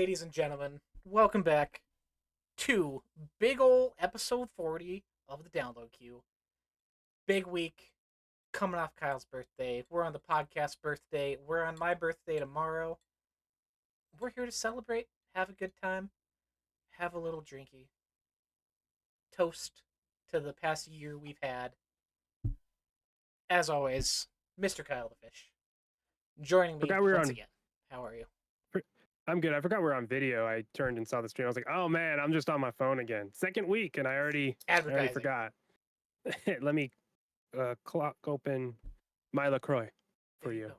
ladies and gentlemen, welcome back to big ol' episode 40 of the download queue. Big week coming off Kyle's birthday. We're on the podcast birthday. We're on my birthday tomorrow. We're here to celebrate, have a good time, have a little drinky. Toast to the past year we've had. As always, Mr. Kyle the Fish. Joining me Forgot we were once on. again. How are you? I'm good. I forgot we were on video. I turned and saw the stream. I was like, oh man, I'm just on my phone again. Second week, and I already Advertising. forgot. Let me clock open my LaCroix for There you. go.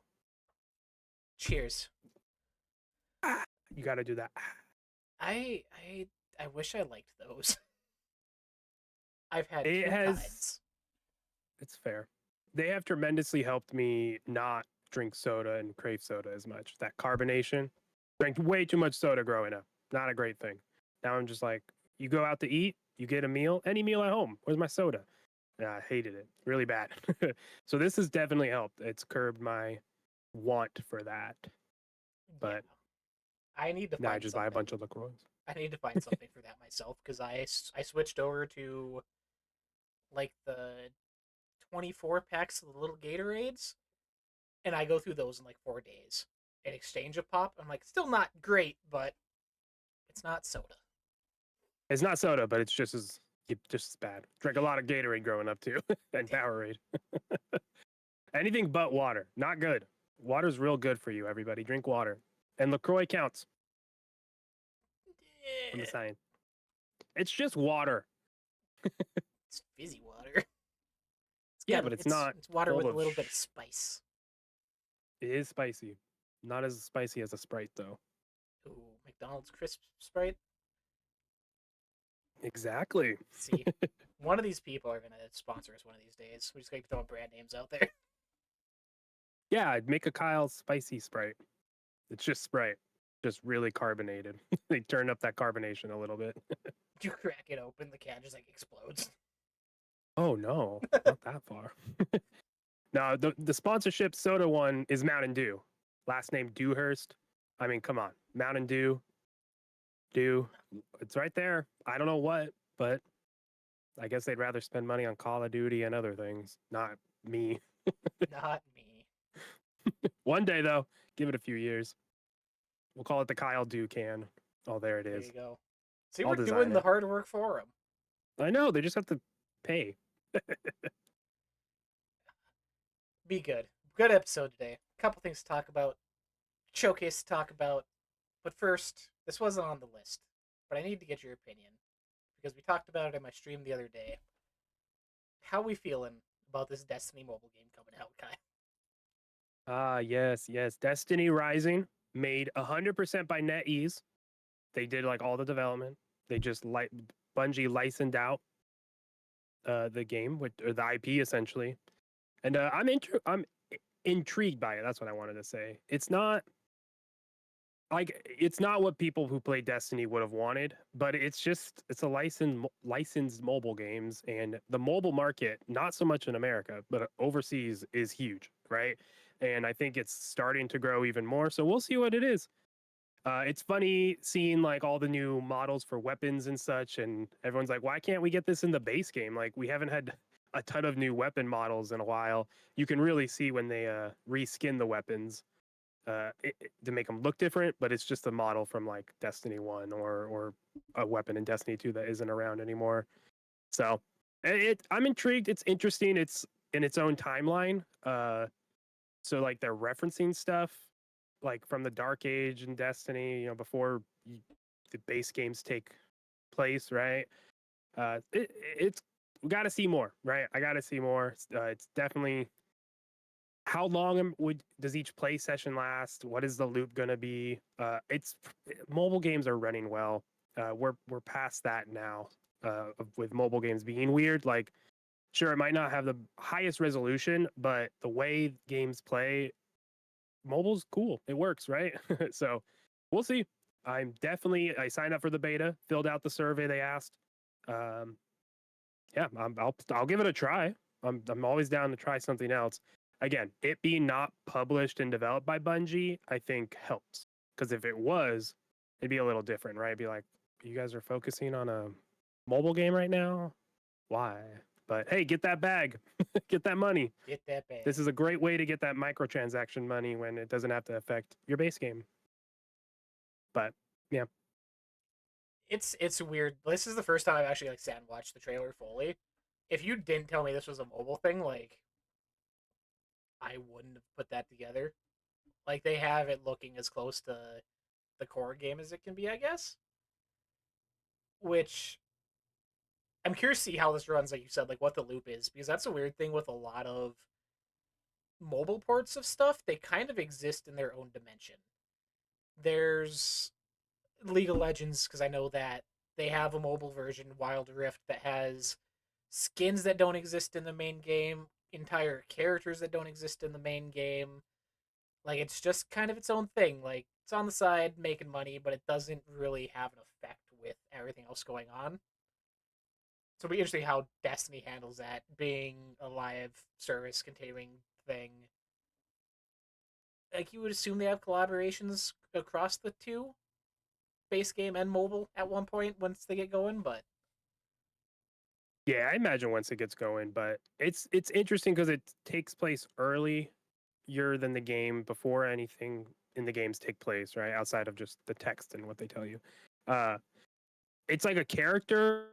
Cheers. You got to do that. I wish I liked those. I've had It two has. kinds. It's fair. They have tremendously helped me not drink soda and crave soda as much. That carbonation. Drank way too much soda growing up. Not a great thing. Now I'm just like, you go out to eat, you get a meal, any meal at home. Where's my soda? I hated it really bad. So this has definitely helped. It's curbed my want for that. But I need to now I find just something. buy a bunch of LaCroix. I need to find something for that myself because I switched over to like the 24 packs of the little Gatorades, and I go through those in like 4 days. In exchange of pop, I'm like, still not great, but it's not soda. It's not soda, but it's just as bad. Drank a lot of Gatorade growing up too, and Powerade. Anything but water, not good. Water's real good for you, everybody. Drink water, and LaCroix counts from the science. It's just water. It's fizzy water. But it's not. It's water with a full of little bit of spice. It is spicy. Not as spicy as a Sprite, though. Ooh, McDonald's crisp Sprite. Exactly. See, one of these people are gonna sponsor us one of these days. We just gotta throw brand names out there. Yeah, I'd make a Kyle spicy Sprite. It's just Sprite, just really carbonated. They turn up that carbonation a little bit. You crack it open, the can just like explodes. Oh no, not that far. No, the sponsorship soda one is Mountain Dew. Last name Dewhurst. I mean, come on, Mountain Dew. It's right there. I don't know what, but I guess they'd rather spend money on Call of Duty and other things. Not me. Not me. One day though, give it a few years. We'll call it the Kyle Dew can. Oh, there it There is. you go. See, I'll we're design doing the it. hard work for them. I know, they just have to pay. Be good. Good episode today. A couple things to talk about. Showcase to talk about. But first, this wasn't on the list, but I need to get your opinion because we talked about it in my stream the other day. How we feeling about this Destiny mobile game coming out, Kai? Yes. Destiny Rising made 100% by NetEase. They did like all the development. They just Bungie licensed out the game or the IP essentially, and I'm intrigued by it. That's what I wanted to say. It's not what people who play Destiny would have wanted, but it's a licensed mobile games, and the mobile market, not so much in America, but overseas is huge, right? And I think it's starting to grow even more. So we'll see what it is. It's funny seeing like all the new models for weapons and such, and everyone's like, why can't we get this in the base game? Like, we haven't had a ton of new weapon models in a while. You can really see when they reskin the weapons to make them look different, but it's just a model from like Destiny 1 or a weapon in Destiny 2 that isn't around anymore. So I'm intrigued. It's interesting. It's in its own timeline. So like they're referencing stuff like from the Dark Age and Destiny, before the base games take place, right? It's we got to see more, right? I got to see more. It's definitely. How long does each play session last? What is the loop gonna be? It's mobile games are running well. We're past that now. With mobile games being weird, like sure it might not have the highest resolution, but the way games play, mobile's cool. It works, right? So we'll see. I signed up for the beta, filled out the survey they asked. Yeah, I'll give it a try. I'm always down to try something else. Again, it being not published and developed by Bungie, I think helps, because if it was, it'd be a little different, right? It'd be like, you guys are focusing on a mobile game right now. Why? But hey, get that bag, get that money. Get that bag. This is a great way to get that microtransaction money when it doesn't have to affect your base game. But yeah, It's weird. This is the first time I've actually like sat and watched the trailer fully. If you didn't tell me this was a mobile thing, like I wouldn't have put that together. Like they have it looking as close to the core game as it can be, I guess. Which I'm curious to see how this runs, like you said, like what the loop is, because that's a weird thing with a lot of mobile ports of stuff. They kind of exist in their own dimension. There's League of Legends, because I know that they have a mobile version, Wild Rift, that has skins that don't exist in the main game, entire characters that don't exist in the main game. Like it's just kind of its own thing. Like it's on the side making money, but it doesn't really have an effect with everything else going on. So it'll be interesting how Destiny handles that, being a live service continuing thing. Like you would assume they have collaborations across the two, base game and mobile at one point once they get going, but yeah, I imagine once it gets going, but it's interesting because it takes place earlier than the game before anything in the games take place, right? Outside of just the text and what they tell you. Uh, it's like a character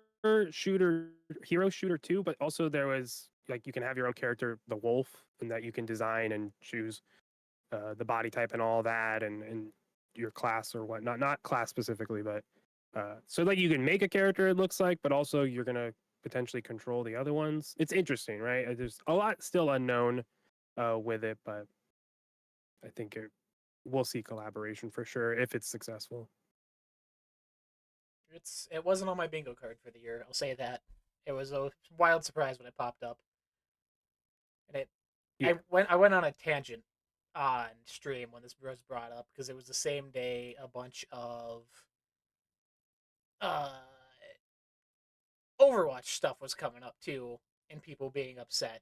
shooter, hero shooter too, but also there was like you can have your own character, the wolf, and that you can design and choose the body type and all that, and your class or whatnot. Not class specifically, but so like you can make a character. It looks like, but also you're gonna potentially control the other ones. It's interesting, right? There's a lot still unknown with it, but I think we'll see collaboration for sure if it's successful. it wasn't on my bingo card for the year. I'll say that. It was a wild surprise when it popped up, and it Yeah, I went on a tangent on stream when this was brought up because it was the same day a bunch of uh Overwatch stuff was coming up too, and people being upset.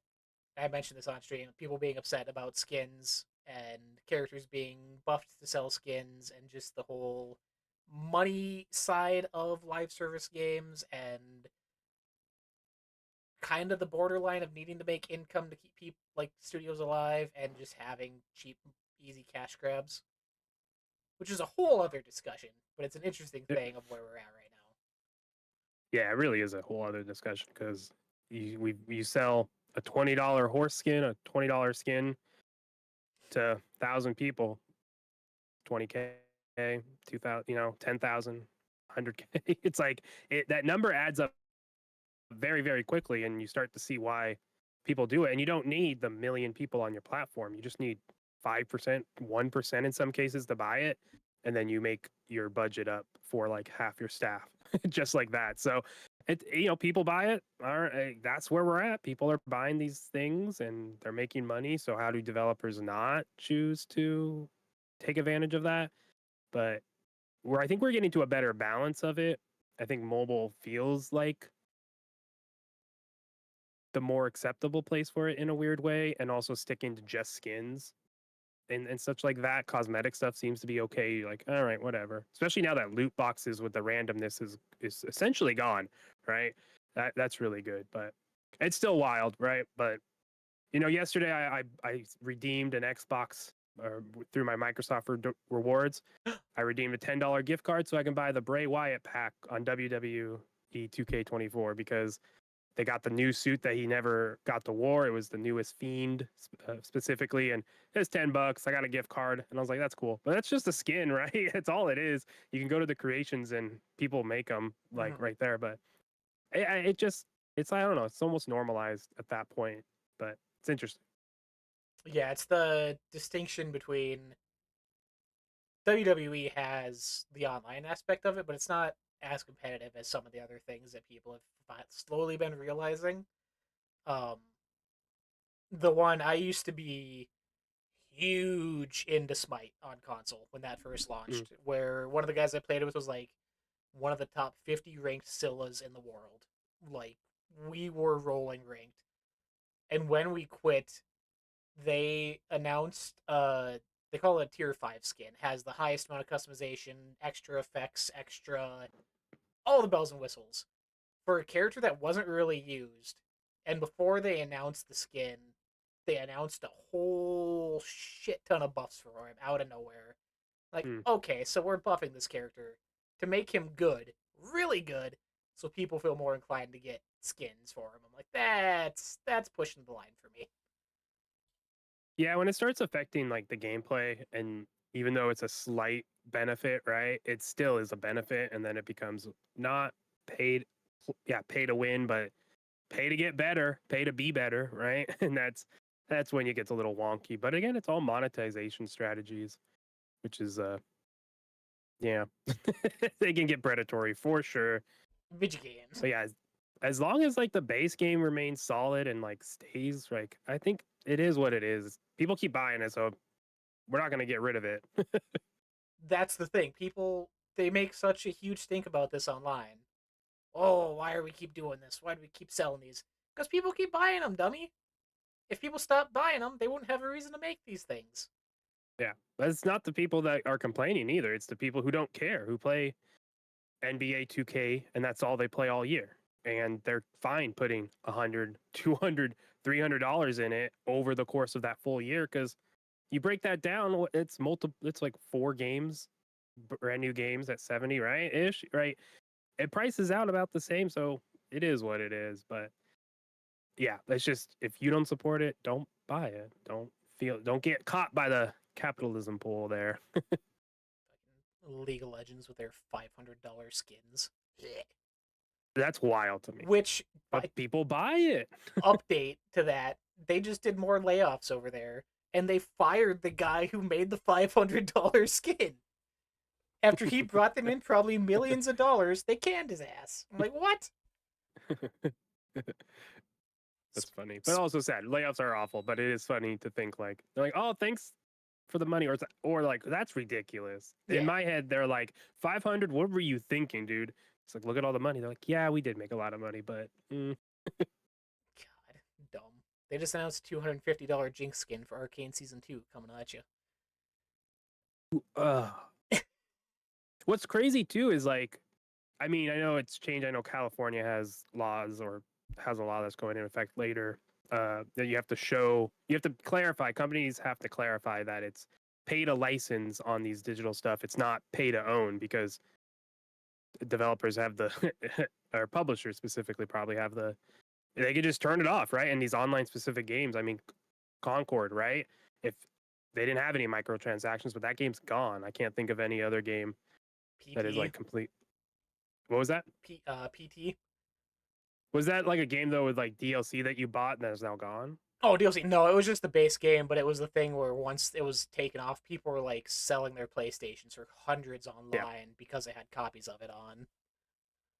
I mentioned this on stream. People being upset about skins and characters being buffed to sell skins, and just the whole money side of live service games, and kind of the borderline of needing to make income to keep people like studios alive, and just having cheap, easy cash grabs, which is a whole other discussion. But it's an interesting it, thing of where we're at right now. yeah, it really is a whole other discussion because you sell a $20 horse skin, a $20 skin to 1,000 people, 20K, 2,000, 10,000, 100K. It's like that number adds up very, very quickly, and you start to see why people do it. And you don't need the million people on your platform. You just need 5%, 1% in some cases to buy it. And then you make your budget up for like half your staff, just like that. So people buy it. All right, that's where we're at. People are buying these things and they're making money. So how do developers not choose to take advantage of that? But I think we're getting to a better balance of it. I think mobile feels like the more acceptable place for it in a weird way, and also sticking to just skins and such like that. Cosmetic stuff seems to be okay. Like, all right, whatever. Especially now that loot boxes with the randomness is essentially gone, right? That's really good, but it's still wild, right? But yesterday I redeemed an Xbox through my Microsoft rewards. I redeemed a $10 gift card so I can buy the Bray Wyatt pack on WWE 2K24 because they got the new suit that he never got to wear. It was the newest Fiend specifically, and it's $10. I got a gift card, and I was like, "That's cool." But that's just a skin, right? It's all it is. You can go to the creations, and people make them like Mm-hmm. right there. But it just, it's I don't know. It's almost normalized at that point, but it's interesting. Yeah, it's the distinction between WWE has the online aspect of it, but it's not as competitive as some of the other things that people have slowly been realizing. Um, the one I used to be huge into Smite on console when that first Mm. launched, where one of the guys I played with was like one of the top 50 ranked Scyllas in the world. Like, we were rolling ranked. And when we quit, they announced they call it a tier 5 skin. Has the highest amount of customization, extra effects, extra all the bells and whistles for a character that wasn't really used. And before they announced the skin, they announced a whole shit ton of buffs for him out of nowhere. Like, Hmm. okay, so we're buffing this character to make him good, really good, so people feel more inclined to get skins for him. I'm like, that's pushing the line for me. Yeah, when it starts affecting like the gameplay, and even though it's a slight benefit, right, it still is a benefit, and then it becomes not paid, yeah, pay to win, but pay to get better, pay to be better, right? And that's when it gets a little wonky. But again, it's all monetization strategies, which is yeah, they can get predatory for sure. Video games. But yeah, as long as like the base game remains solid and like stays, like I think it is what it is. People keep buying it, so we're not gonna get rid of it. That's the thing. People they make such a huge stink about this online. Oh, why are we keep doing this? Why do we keep selling these? Because people keep buying them, dummy. If people stopped buying them, they wouldn't have a reason to make these things. Yeah, but it's not the people that are complaining either. It's the people who don't care, who play NBA 2K, and that's all they play all year. And they're fine putting 100, 200, $300 in it over the course of that full year because you break that down, it's multiple. It's like 4 games, brand new games at 70, right? Ish, right? It prices out about the same, so it is what it is. But yeah, it's just if you don't support it, don't buy it. Don't get caught by the capitalism pool there. League of Legends with their $500 skins. That's wild to me. Which, But by people buy it. update to that, they just did more layoffs over there, and they fired the guy who made the $500 skin. After he brought them in probably millions of dollars, they canned his ass. I'm like, what? That's funny, but also sad. Layoffs are awful, but it is funny to think like they're like, "Oh, thanks for the money," or like that's ridiculous. In Yeah. my head, they're like 500. What were you thinking, dude? It's like, look at all the money. They're like, yeah, we did make a lot of money, but God, dumb. They just announced a $250 Jinx skin for Arcane Season 2 coming at you. uh. What's crazy too is like, I mean, I know it's changed. I know California has laws or has a law that's going into effect later that you have to clarify. Companies have to clarify that it's pay to license on these digital stuff. It's not pay to own because developers have the or publishers specifically probably have they can just turn it off, right? And these online specific games, I mean, Concord, right? If they didn't have any microtransactions, but that game's gone. I can't think of any other game that is PT? like complete. What was that? PT? Was that like a game though with like DLC that you bought and that is now gone? Oh, DLC. No, it was just the base game, but it was the thing where once it was taken off, people were like selling their PlayStations for hundreds Yeah, online because they had copies of it on.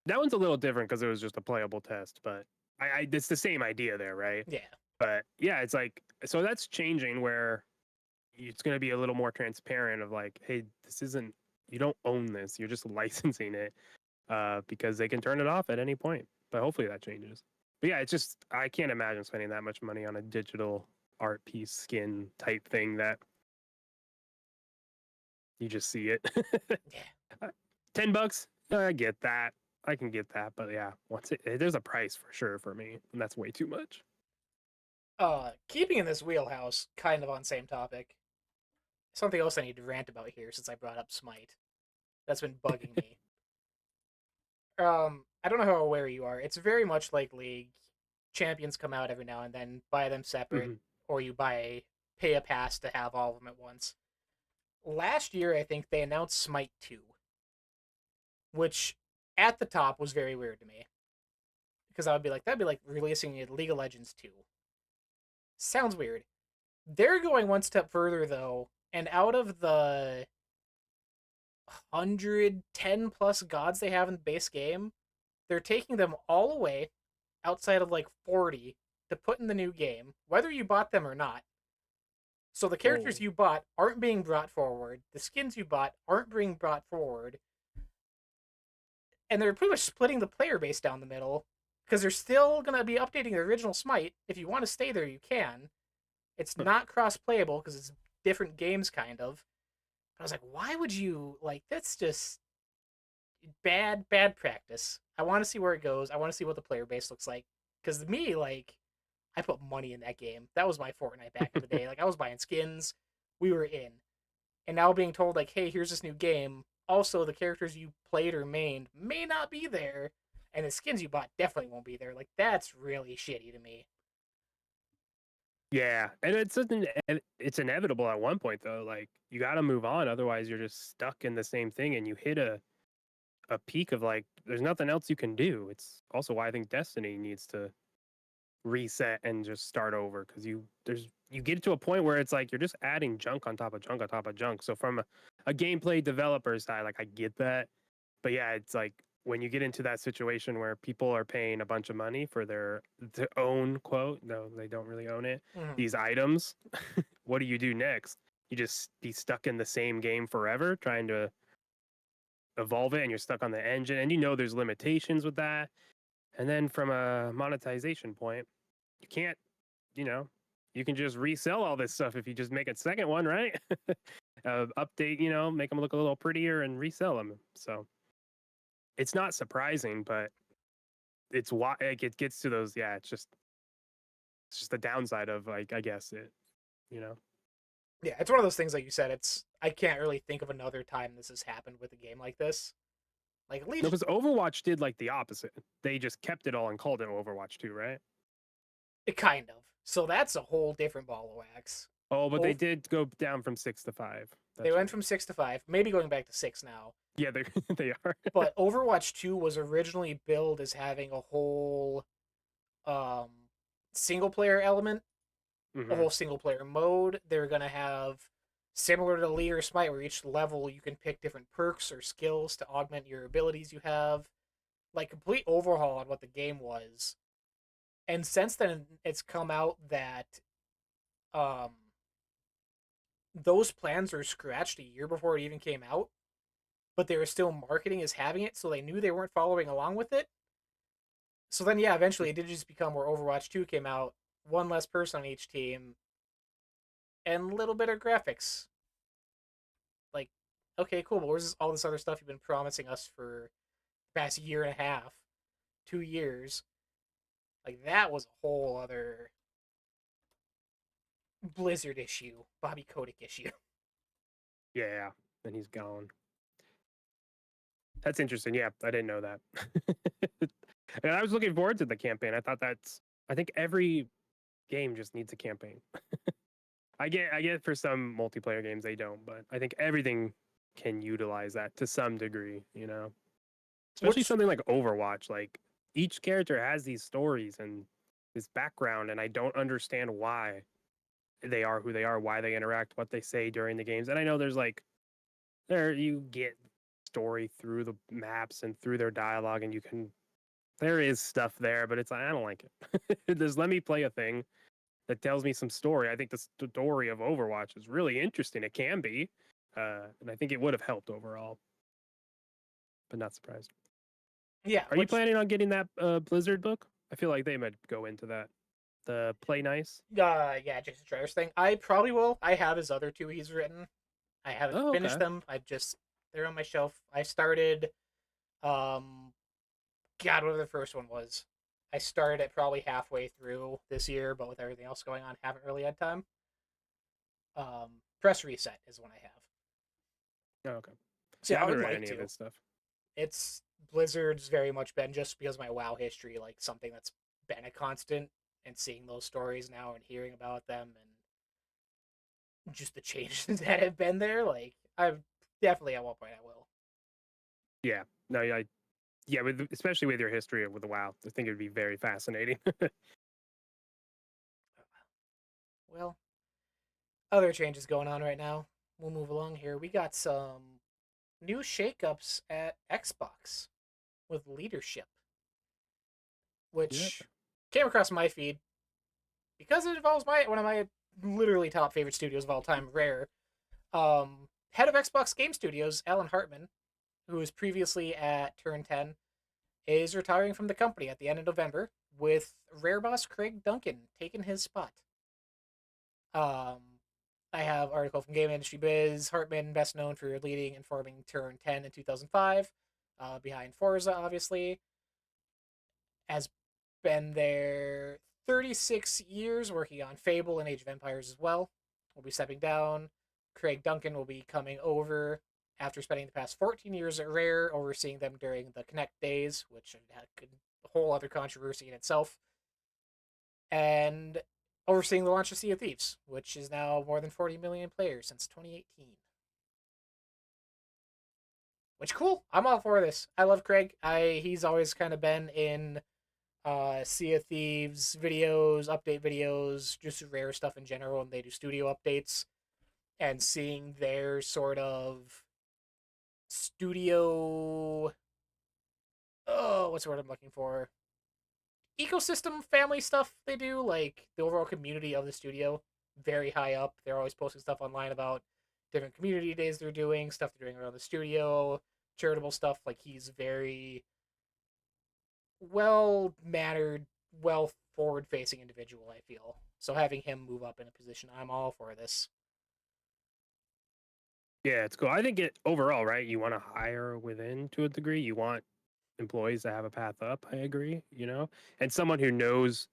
that one's a little different because it was just a playable test, but it's the same idea there, right? Yeah. But yeah, it's like so that's changing where it's going to be a little more transparent of like, hey, this isn't you don't own this, you're just licensing it because they can turn it off at any point. But hopefully that changes. But yeah, it's just I can't imagine spending that much money on a digital art piece skin type thing that you just see it. Yeah. $10, I get that. I can get that, but yeah, there's a price for sure for me, and that's way too much. Keeping in this wheelhouse, kind of on same topic. Something else I need to rant about here since I brought up Smite. That's been bugging me. I don't know how aware you are. It's very much like League. Champions come out every now and then, buy them separate, Hmm. or you pay a pass to have all of them at once. Last year, I think they announced Smite 2, which at the top was very weird to me. Because I would be like, that'd be like releasing a League of Legends 2. Sounds weird. They're going one step further, though, and out of the 110 plus gods they have in the base game, they're taking them all away outside of like 40 to put in the new game, whether you bought them or not. So the characters Oh, you bought aren't being brought forward. The skins you bought aren't being brought forward. And they're pretty much splitting the player base down the middle because they're still going to be updating the original Smite. If you want to stay there, you can. It's huh. not cross playable because it's different games, kind of. But I was like, why would you like? That's just bad practice. I want to see where it goes. I want to see what the player base looks like. Because to me, like, I put money in that game. That was my Fortnite back in the day. Like, I was buying skins. We were in. And now being told, like, hey, here's this new game. Also, the characters you played or mained may not be there. And the skins you bought definitely won't be there. Like, that's really shitty to me. Yeah, and it's inevitable at one point though. Like you got to move on, otherwise you're just stuck in the same thing, and you hit a peak of like there's nothing else you can do. It's also why I think Destiny needs to reset and just start over because you get to a point where it's like you're just adding junk on top of junk on top of junk. So from a gameplay developer side, like I get that, but yeah, it's like when you get into that situation where people are paying a bunch of money for their to own quote, no, they don't really own it, Mm-hmm. these items, what do you do next? You just be stuck in the same game forever trying to evolve it, and you're stuck on the engine, and you know there's limitations with that. And then from a monetization point, you can't, you know, you can just resell all this stuff if you just make a second one, right? Update, make them look a little prettier and resell them. So it's not surprising, but it's why like, it gets to those. Yeah, it's just the downside of like I guess it, you know. Yeah, it's one of those things, like you said. I can't really think of another time this has happened with a game like this. Like No, Legion, because Overwatch did like the opposite. They just kept it all and called it Overwatch 2, right? it kind of. So that's a whole different ball of wax. Oh, but they Ov- did go down from 6 to 5. they That's went right. from 6 to 5, maybe going back to 6 now. Yeah, they they are. But Overwatch 2 was originally billed as having a whole um, single player element, a Hmm. whole single player mode. They're gonna have, similar to League or Smite, where each level you can pick different perks or skills to augment your abilities you have. Like complete overhaul on what the game was. And since then, it's come out that um, those plans were scratched a year before it even came out, but they were still marketing as having it, so they knew they weren't following along with it. So then, yeah, eventually it did just become where Overwatch 2 came out, one less person on each team, and a little bit of graphics. Like, okay, cool, but where's all this other stuff you've been promising us for the past year and a half, 2 years? Like, that was a whole other Blizzard issue, Bobby Kotick issue. Yeah, and he's gone. That's interesting. Yeah, I didn't know that. And I was looking forward to the campaign. I think every game just needs a campaign. I get for some multiplayer games they don't, but I think everything can utilize that to some degree. Especially Which, something like Overwatch. Like each character has these stories and this background, and I don't understand why they are who they are, why they interact, what they say during the games. And I know there's like there you get story through the maps and through their dialogue, and there is stuff there, but it's like I don't like it. Just let me play a thing that tells me some story. I think the story of Overwatch is really interesting. It can be, and I think it would have helped overall, but not surprised. yeah, Are you which, planning on getting that Blizzard book? I feel like they might go into that. The Play Nice. yeah, Jason Schreier's thing. I probably will. I have his other two he's written. I haven't Oh, finished okay. them. They're on my shelf. I started, God, whatever the first one was. I started it probably halfway through this year, but with everything else going on, haven't really had time. Press Reset is one I have. Oh, okay. So Yeah, yeah, I I haven't would read like any of to. his stuff. It's Blizzard's very much been, just because of my WoW history, like something that's been a constant, and seeing those stories now and hearing about them and just the changes that have been there, like I've definitely at one point I will. Yeah. No, yeah, especially with your history with the WoW, I think it would be very fascinating. Well, other changes going on right now. We'll move along here. We got some new shakeups at Xbox with leadership, Yeah. which came across my feed because it involves one of my literally top favorite studios of all time, Rare. Head of Xbox Game Studios, Alan Hartman, who was previously at Turn 10, is retiring from the company at the end of November, with Rare boss Craig Duncan taking his spot. Um, I have our article from Game Industry Biz. Hartman, best known for leading and forming Turn 10 in 2005, behind Forza, obviously, has been there 36 years working on Fable and Age of Empires as well. Will be stepping down. Craig Duncan will be coming over after spending the past 14 years at Rare, overseeing them during the Connect days, which had a whole other controversy in itself, and overseeing the launch of Sea of Thieves, which is now more than 40 million players since 2018. Which cool. I'm all for this. I love Craig. He's always kind of been in Sea of Thieves videos, update videos, just rare stuff in general, and they do studio updates. And seeing their sort of studio, oh, what's the word I'm looking for? Ecosystem family stuff they do, like the overall community of the studio, very high up. They're always posting stuff online about different community days they're doing, stuff they're doing around the studio, charitable stuff. Like he's very well mannered, well forward facing individual, I feel. So having him move up in a position, I'm all for this. Yeah, it's cool. I think it overall, right? You want to hire within to a degree. You want employees to have a path up. I agree, and someone who knows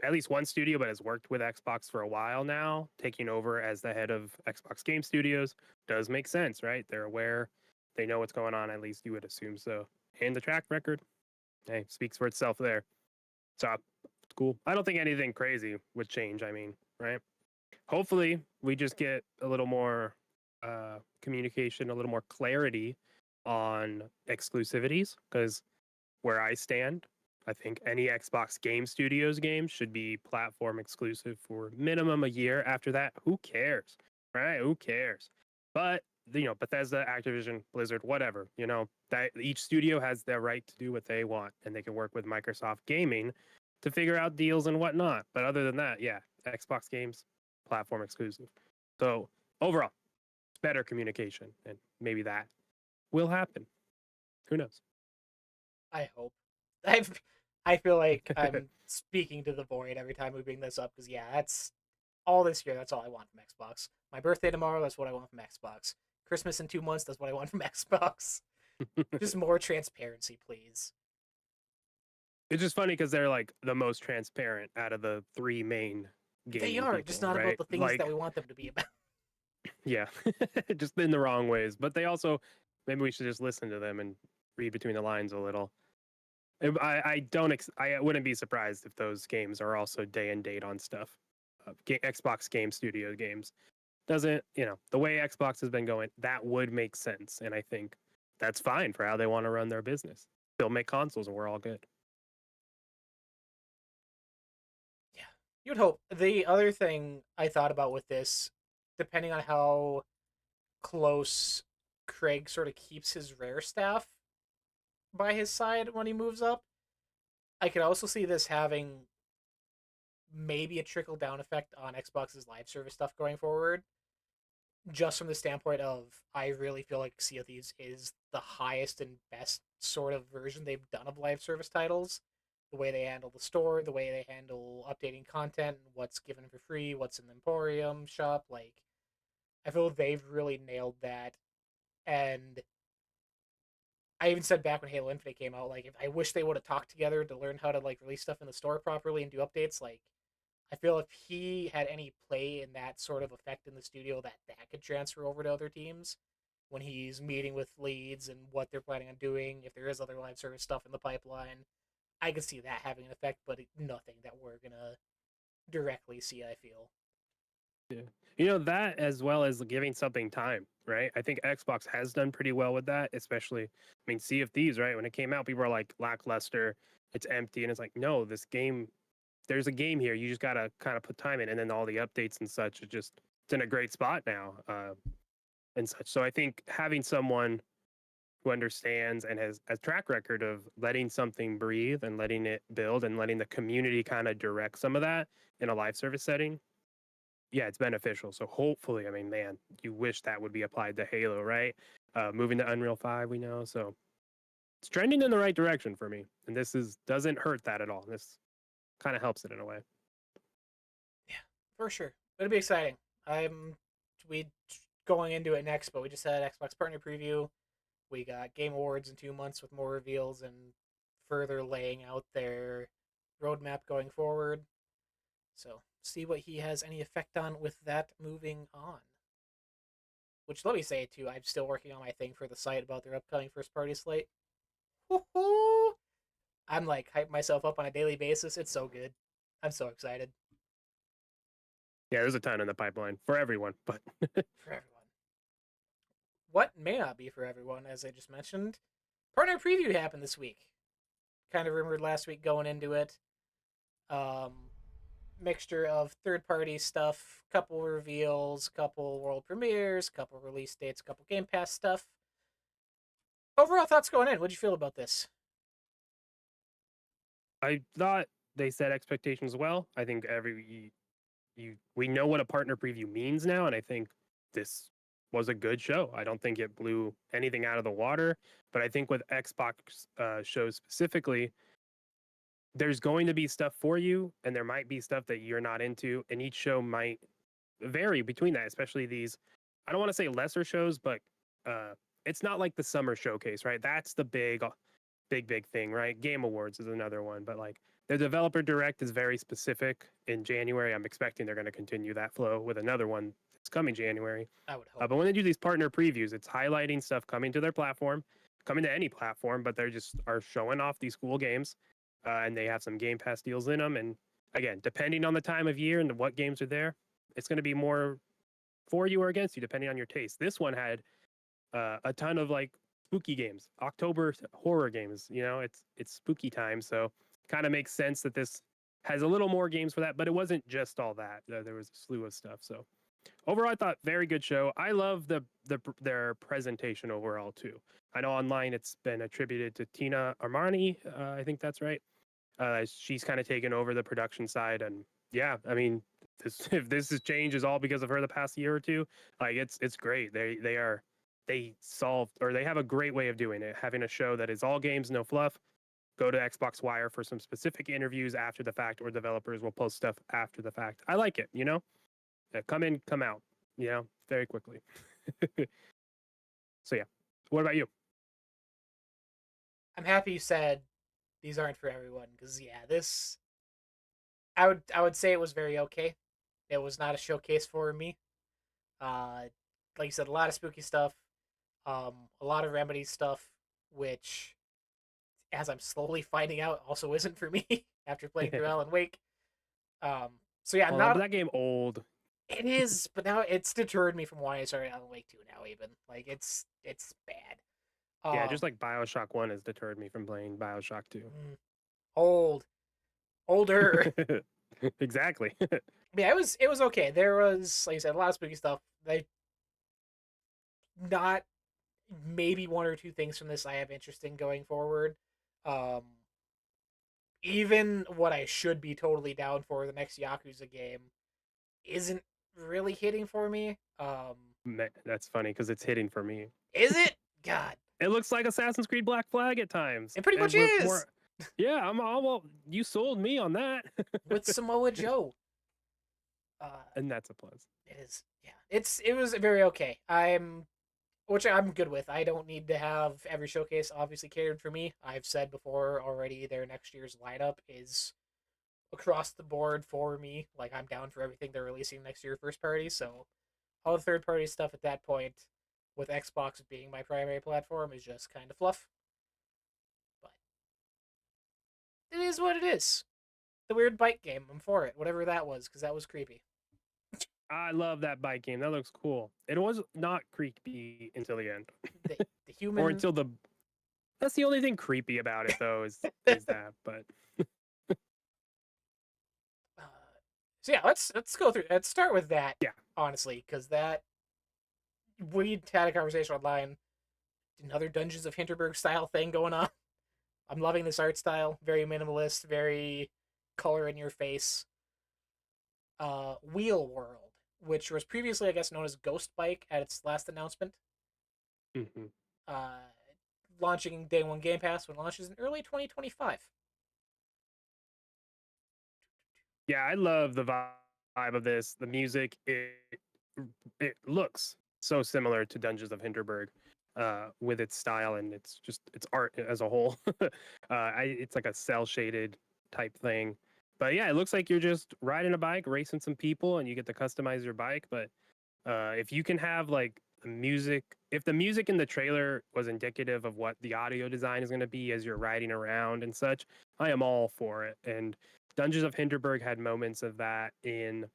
at least one studio, but has worked with Xbox for a while now, taking over as the head of Xbox Game Studios does make sense, right? They're aware, they know what's going on. At least you would assume so. And the track record, hey, speaks for itself there. So it's cool. I don't think anything crazy would change. I mean, right? Hopefully, we just get a little more communication, a little more clarity on exclusivities. Because where I stand, I think any Xbox Game Studios game should be platform exclusive for minimum a year. After that, who cares, right? Who cares? But Bethesda, Activision, Blizzard, whatever, that each studio has their right to do what they want, and they can work with Microsoft Gaming to figure out deals and whatnot. But other than that, yeah, Xbox games, platform exclusive. So overall, it's better communication, and maybe that will happen. Who knows? I hope. I've, I feel like I'm speaking to the void every time we bring this up because yeah, that's all this year. That's all I want from Xbox. My birthday tomorrow. That's what I want from Xbox. Christmas in 2 months. That's what I want from Xbox. Just more transparency, please. It's just funny because they're like the most transparent out of the three main They gaming are just people, not about right? the things that Like, we want them to be about. yeah, just in the wrong ways. But they also, maybe we should just listen to them and read between the lines a little. I don't, I wouldn't be surprised if those games are also day and date on stuff. Xbox Game Studio games doesn't, the way Xbox has been going, that would make sense. And I think that's fine for how they want to run their business. They'll make consoles and we're all good. Yeah, you'd hope. The other thing I thought about with this, depending on how close Craig sort of keeps his rare staff by his side when he moves up, I could also see this having maybe a trickle down effect on Xbox's live service stuff going forward. Just from the standpoint of, I really feel like Sea of Thieves is the highest and best sort of version they've done of live service titles. The way they handle the store, the way they handle updating content, what's given for free, what's in the Emporium shop. Like, I feel they've really nailed that. And I even said back when Halo Infinite came out, like, if I wish they would have talked together to learn how to like release stuff in the store properly and do updates. Like, I feel if he had any play in that sort of effect in the studio, that could transfer over to other teams when he's meeting with leads and what they're planning on doing. If there is other live service stuff in the pipeline, I could see that having an effect, but nothing that we're gonna directly see. I feel. Yeah. That as well as giving something time, right? I think Xbox has done pretty well with that, especially, I mean, Sea of Thieves, right? When it came out, people were like, lackluster, it's empty. And it's like, no, this game, there's a game here. You just got to kind of put time in. And then all the updates and such, it's in a great spot now and such. So I think having someone who understands and has a track record of letting something breathe and letting it build and letting the community kind of direct some of that in a live service setting, yeah, it's beneficial. So hopefully, I mean, man, you wish that would be applied to Halo, right? Moving to Unreal 5, we know. So it's trending in the right direction for me. And this doesn't hurt that at all. This kind of helps it in a way. Yeah, for sure. It'll be exciting. I'm we going into it next, but we just had Xbox partner preview. We got Game Awards in 2 months with more reveals and further laying out their roadmap going forward. So see what he has any effect on with that moving on. Which let me say too, I'm still working on my thing for the site about their upcoming first party slate. Woo-hoo! I'm like hype myself up on a daily basis. It's so good. I'm so excited Yeah, there's a ton in the pipeline for everyone, but for everyone. What may not be for everyone, as I just mentioned, partner preview happened this week. Kind of rumored last week going into it. Um, Mixture of third party stuff, couple reveals, couple world premieres, couple release dates, couple Game Pass stuff. Overall thoughts going in. What'd you feel about this? I thought they set expectations well. I think we know what a partner preview means now, and I think this was a good show. I don't think it blew anything out of the water, but I think with Xbox shows specifically, there's going to be stuff for you, and there might be stuff that you're not into, and each show might vary between that, especially these. I don't want to say lesser shows, but uh, it's not like the summer showcase, right? That's the big thing, right? Game Awards is another one, but like the developer direct is very specific in January. I'm expecting they're going to continue that flow with another one that's coming January. I would hope. But when they do these partner previews, it's highlighting stuff coming to their platform, coming to any platform, but they're just are showing off these cool games, and they have some Game Pass deals in them. And again, depending on the time of year and what games are there, it's going to be more for you or against you, depending on your taste. This one had a ton of like spooky games, October horror games. You know, it's spooky time, so kind of makes sense that this has a little more games for that. But it wasn't just all that. There was a slew of stuff. So overall, I thought very good show. I love their presentation overall too. I know online it's been attributed to Tina Armani. I think that's right. She's kind of taken over the production side, and yeah, I mean, if this is change is all because of her the past year or two, like it's great. They solved or they have a great way of doing it. Having a show that is all games, no fluff. Go to Xbox Wire for some specific interviews after the fact, or developers will post stuff after the fact. I like it. You know, come in, come out. You know, very quickly. So yeah, what about you? I'm happy you said these aren't for everyone because yeah, this I would say it was very okay. It was not a showcase for me. Uh, like you said, a lot of spooky stuff, a lot of remedy stuff, which, as I'm slowly finding out, also isn't for me after playing through Alan Wake. So yeah, Well, but not that game old. it is, but now it's deterred me from wanting to start Alan Wake 2 now. Even like it's bad. Yeah, Um, just like Bioshock One has deterred me from playing Bioshock Two. mm, old, older. Exactly. Yeah, it was okay. There was, like I said, a lot of spooky stuff. They not maybe one or two things from this I have interest in going forward. Um, Even what I should be totally down for the next Yakuza game isn't really hitting for me. That's funny because it's hitting for me. Is it? God, It looks like Assassin's Creed Black Flag at times, it pretty much and with is more. Yeah, I'm all well. You sold me on that, with Samoa Joe. Uh, and that's a plus. it is. Yeah, it was very okay. Which I'm good with. I don't need to have every showcase obviously catered for me. I've said before already their next year's lineup is across the board for me. Like I'm down for everything they're releasing next year first party. So all the third party stuff at that point, with Xbox being my primary platform, is just kind of fluff. But it is what it is. The weird bike game. I'm for it. Whatever that was, because that was creepy. I love that bike game. That looks cool. It was not creepy until the end, The or human. until the. That's the only thing creepy about it, though, is that. But uh, so yeah, let's go through. Let's start with that. yeah, Honestly, because that we had a conversation online. Another Dungeons of Hinterberg style thing going on. I'm loving this art style. Very minimalist, very color in your face. Wheel World, which was previously, I guess, known as Ghost Bike at its last announcement. hmm Uh, Launching day one Game Pass when it launches in early 2025. yeah, I love the vibe of this. The music, it looks so similar to Dungeons of Hinterberg, with its style and its art as a whole. It's like a cell shaded type thing. But yeah, it looks like you're just riding a bike, racing some people, and you get to customize your bike. But if you can have like music, if the music in the trailer was indicative of what the audio design is going to be as you're riding around and such, I am all for it. And Dungeons of Hinterberg had moments of that in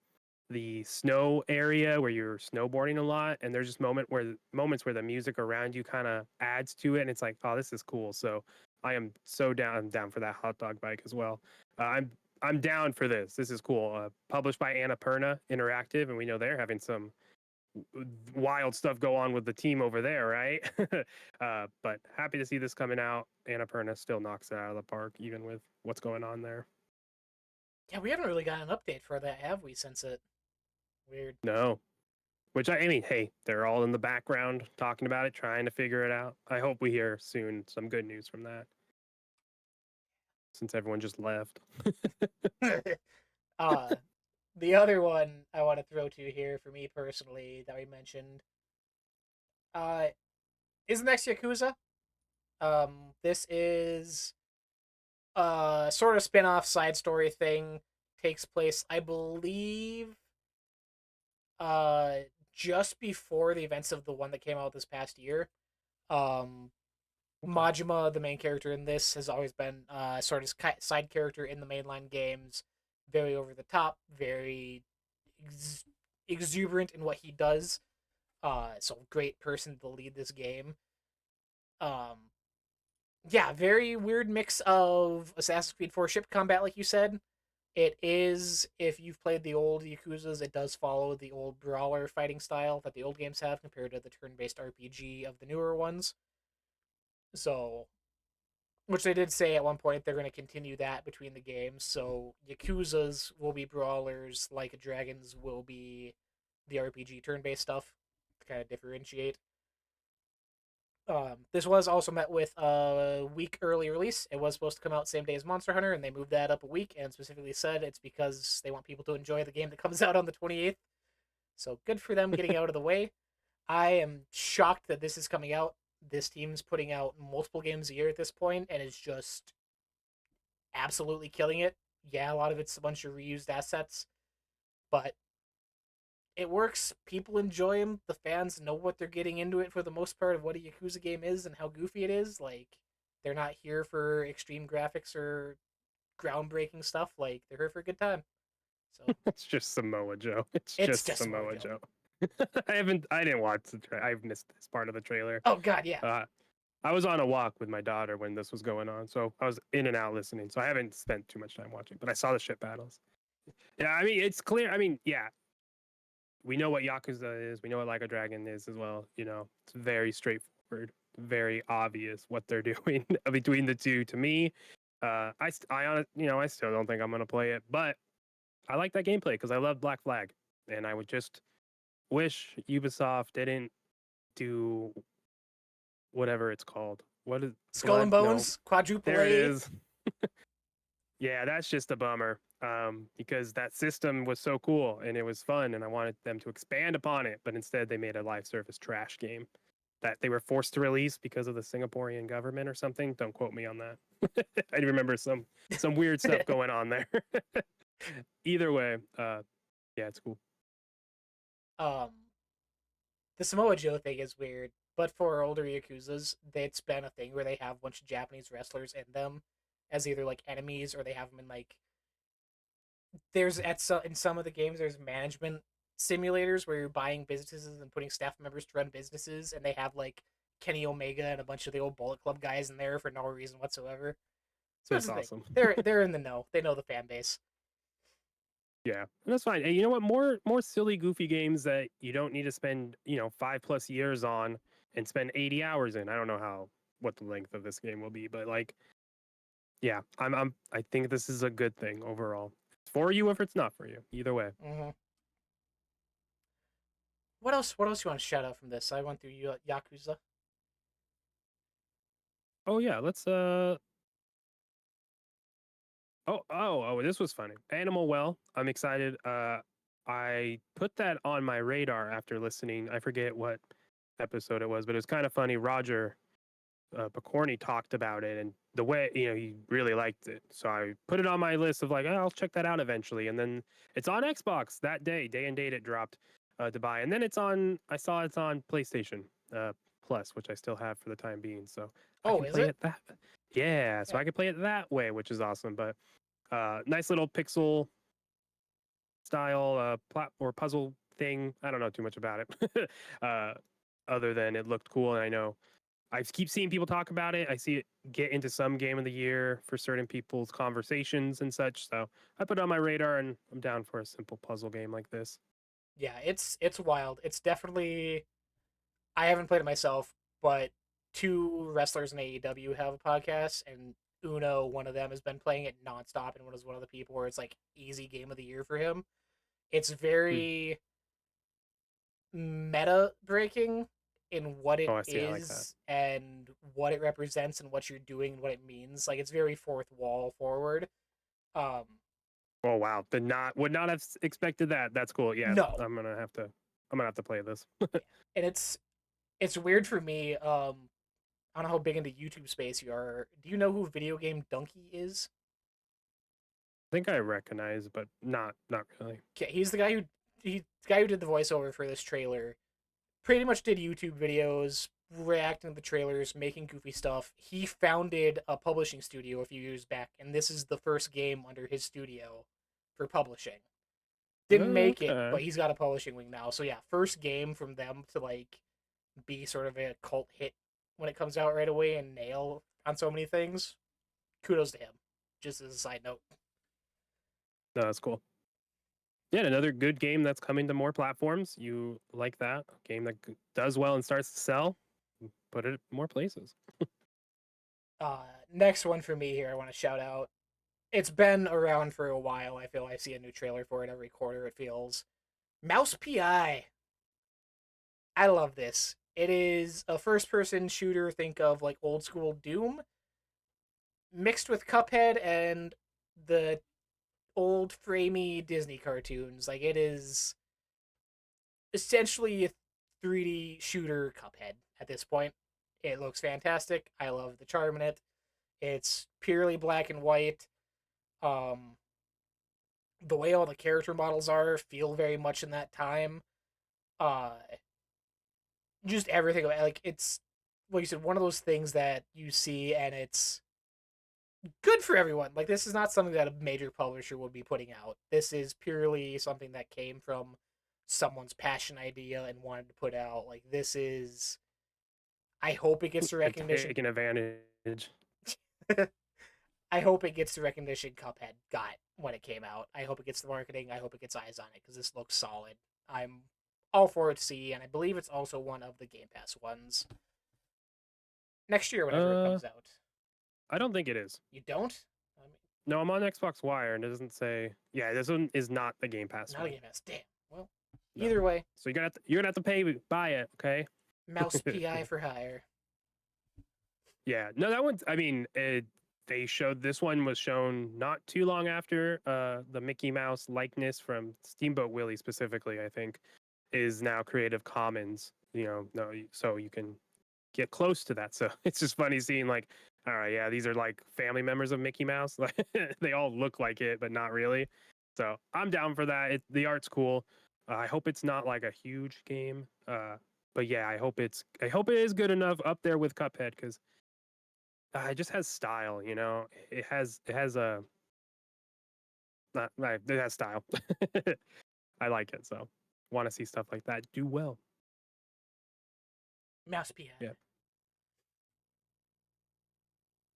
the snow area where you're snowboarding a lot, and there's just moments where the music around you kind of adds to it, and it's like, oh, this is cool. So I am so down for that hot dog bike as well. I'm down for this. This is cool. Published by Annapurna Interactive, and we know they're having some wild stuff go on with the team over there, right? But happy to see this coming out. Annapurna still knocks it out of the park, even with what's going on there. Yeah, we haven't really gotten an update for that, have we? Since it weird. No, which I mean, hey, they're all in the background talking about it, trying to figure it out. I hope we hear soon some good news from that, since everyone just left. uh, the other one I want to throw to here for me personally that we mentioned, uh, is the next Yakuza. This is a sort of spin-off side story thing. Takes place, I believe, uh, just before the events of the one that came out this past year. Um, Okay. Majima, the main character in this, has always been sort of side character in the mainline games. Very over the top, very ex- exuberant in what he does. So great person to lead this game. Um, yeah, very weird mix of Assassin's Creed 4 ship combat, like you said. It is, if you've played the old Yakuzas, it does follow the old brawler fighting style that the old games have compared to the turn based RPG of the newer ones. So, which they did say at one point they're going to continue that between the games. So, Yakuzas will be brawlers, like Dragons will be the RPG turn based stuff to kind of differentiate. This was also met with a week early release. It was supposed to come out same day as Monster Hunter, and they moved that up a week and specifically said it's because they want people to enjoy the game that comes out on the 28th. So good for them getting out of the way. I am shocked that this is coming out. This team's putting out multiple games a year at this point and is just absolutely killing it. Yeah, a lot of it's a bunch of reused assets, but it works. People enjoy them. The fans know what they're getting into it for the most part of what a Yakuza game is and how goofy it is. Like, they're not here for extreme graphics or groundbreaking stuff. Like, they're here for a good time. So It's just Samoa Joe. It's it's just just Samoa Samoa Joe. Joe. I didn't watch the I've missed this part of the trailer. Oh God, yeah. Uh, I was on a walk with my daughter when this was going on, so I was in and out listening. So I haven't spent too much time watching, but I saw the ship battles. Yeah, I mean, it's clear. I mean, yeah, we know what Yakuza is. We know what Like a Dragon is as well. You know, it's very straightforward, very obvious what they're doing between the two. To me, I still don't think I'm gonna play it, but I like that gameplay because I love Black Flag, and I would just wish Ubisoft didn't do whatever it's called. What is Skull and Blood? No, Bones, Quadruple there it A. is. Yeah, that's just a bummer. Because that system was so cool and it was fun, and I wanted them to expand upon it, but instead they made a live service trash game that they were forced to release because of the Singaporean government or something. Don't quote me on that. I remember some weird stuff going on there. Either way, yeah, it's cool. um, the Samoa Joe thing is weird, but for older Yakuzas, it's been a thing where they have a bunch of Japanese wrestlers in them as either like enemies or they have them in like in some of the games there's management simulators where you're buying businesses and putting staff members to run businesses, and they have like Kenny Omega and a bunch of the old Bullet Club guys in there for no reason whatsoever. So that's That's the thing. awesome. They're in the know. They know the fan base. Yeah, and that's fine. And you know what? More silly, goofy games that you don't need to spend 5+ years on and spend 80 hours in. I don't know what the length of this game will be, but like, yeah, I think this is a good thing overall. It's for you if it's not for you. Either way. Mm-hmm. What else? What else you want to shout out from this? I went through Yakuza. Oh yeah, let's this was funny. Animal Well, I'm excited. I put that on my radar after listening. I forget what episode it was, but it was kind of funny. Roger Picorni talked about it and the way he really liked it. So I put it on my list of like, oh, I'll check that out eventually. And then it's on Xbox that day and date it dropped to buy. And then it's on. I saw it's on PlayStation Plus, which I still have for the time being. So I Oh, can is play it? it that. Yeah, so Yeah. I can play it that way, which is awesome. But nice little pixel style plot or puzzle thing. I don't know too much about it, other than it looked cool, and I know I keep seeing people talk about it. I see it get into some game of the year for certain people's conversations and such. So I put it on my radar, and I'm down for a simple puzzle game like this. Yeah, it's wild. It's definitely I haven't played it myself, but two wrestlers in AEW have a podcast, and Uno, one of them, has been playing it nonstop, and was one of the people where it's like easy game of the year for him. It's Hmm. very meta breaking in what it Oh, I see. I like that. is and what it represents and what you're doing and what it means. Like it's very fourth wall forward. Um, Oh wow, did not would not have expected that. That's cool. Yeah, no, I'm gonna have to play this. yeah, and it's weird for me. I don't know how big into YouTube space you are. Do you know who Video Game Donkey is? I think I recognize, but not really. Okay, he's the guy who did the voiceover for this trailer. Pretty much did YouTube videos, reacting to the trailers, making goofy stuff. He founded a publishing studio a few years back, and this is the first game under his studio for publishing. Didn't make it, Okay. but he's got a publishing wing now. So yeah, first game from them to like be sort of a cult hit when it comes out right away and nail on so many things. Kudos to him. Just as a side note. No, that's cool. Yeah, another good game that's coming to more platforms. You like that game that does well and starts to sell? Put it more places. Uh, Next one for me here, I want to shout out. It's been around for a while. I feel I see a new trailer for it every quarter. It feels Mouse PI. I love this. It is a first-person shooter. Think of like old school Doom mixed with Cuphead and the old framey Disney cartoons. Like it is essentially a 3D shooter Cuphead at this point. It looks fantastic. I love the charm in it. It's purely black and white. Um, the way all the character models are feel very much in that time. Uh, just everything like it's like you said, one of those things that you see and it's good for everyone. Like this is not something that a major publisher would be putting out. This is purely something that came from someone's passion idea and wanted to put out. Like this is I hope it gets the And recognition. taking advantage. I hope it gets the recognition Cuphead got when it came out. I hope it gets the marketing. I hope it gets eyes on it because this looks solid. I'm all for it to see, and I believe it's also one of the Game Pass ones next year whenever it Uh, comes out. I don't think it is. You don't? I mean, No, I'm on Xbox Wire and it doesn't say. Yeah, this one is not the Game Pass not a one. Game Pass. Damn. Well, No. either way, So you're gonna have to buy it. Okay. Mouse PI for hire. Yeah. No, that one's. I mean, they showed this one was shown not too long after the Mickey Mouse likeness from Steamboat Willie specifically. I think is now Creative Commons. No, so you can get close to that. So it's just funny seeing like, all right, yeah, these are like family members of Mickey Mouse. Like they all look like it, but not really. So I'm down for that. The art's cool. I hope it's not like a huge game. But yeah, I hope it is good enough up there with Cuphead because it just has style. It has a not right. It has style. I like it. So want to see stuff like that do well. Mouse PI. Yeah.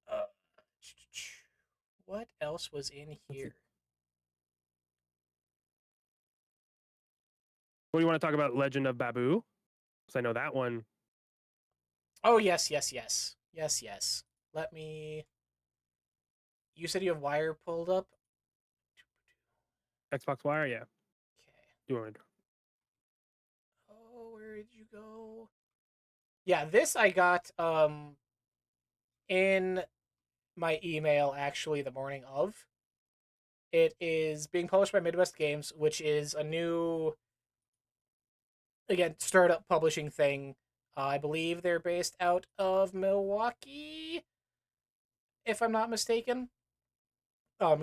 Uh, what else was in Let's see. here? What do you want to talk about? Legend of Babu? Because I know that one. Oh, yes, yes, yes. Yes, yes. Let me. You said you have Wire pulled up? Xbox Wire, yeah. Okay. Do you want to? Oh, where did you go? Yeah, this I got in my email actually the morning of. It is being published by Midwest Games, which is a new, again, startup publishing thing. I believe they're based out of Milwaukee, if I'm not mistaken.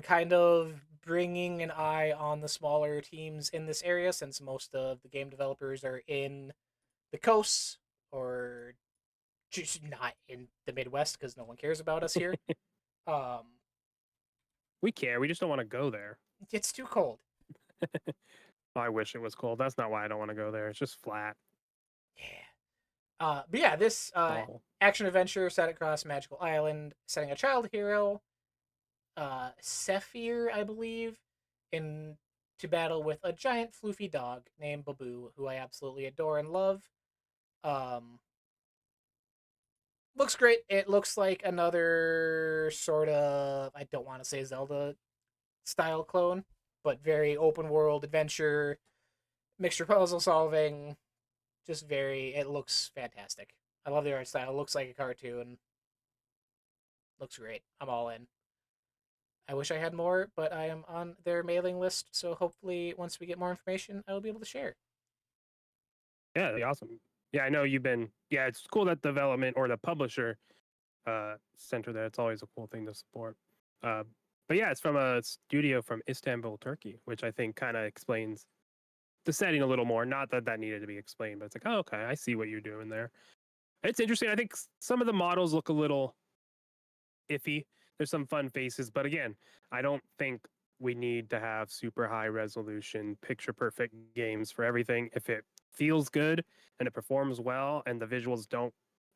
Kind of bringing an eye on the smaller teams in this area, since most of the game developers are in the coasts or just not in the Midwest because no one cares about us here. Um, We care. We just don't want to go there. it's too cold. I wish it was cold. That's not why I don't want to go there. It's just flat. Yeah. But yeah, this All. action adventure set across Magical Island, setting a child hero, Sephir, I believe, in to battle with a giant floofy dog named Babu, who I absolutely adore and love. Um, looks great. It looks like another sort of, I don't want to say Zelda style clone, but very open world adventure, mixture puzzle solving. Just very, it looks fantastic. I love the art style. It looks like a cartoon. Looks great. I'm all in. I wish I had more, but I am on their mailing list, so hopefully once we get more information, I will be able to share. Yeah, that'd be awesome. Yeah, I know you've been. Yeah, it's cool that development or the publisher center there. It's always a cool thing to support. Uh, but yeah, it's from a studio from Istanbul, Turkey, which I think kind of explains the setting a little more. Not that that needed to be explained, but it's like, oh, okay, I see what you're doing there. It's interesting. I think some of the models look a little iffy. There's some fun faces, but again, I don't think we need to have super high resolution, picture perfect games for everything. If it feels good and it performs well and the visuals don't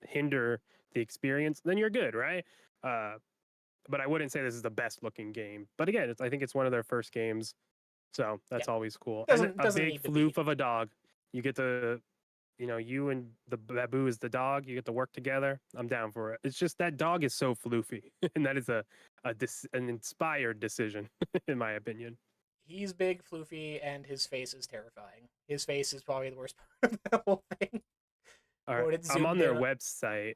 hinder the experience, then you're good, right? Uh, but I wouldn't say this is the best looking game. But again, I think it's one of their first games, so Yeah, that's always cool. And doesn't a doesn't big need to be. floof of a dog. You get to you and the Babu is the dog. You get to work together. I'm down for it. It's just that dog is so floofy, and that is an inspired decision, in my opinion. He's big, floofy, and his face is terrifying. His face is probably the worst part of the whole thing. All right, When it's I'm on zoomed their in, website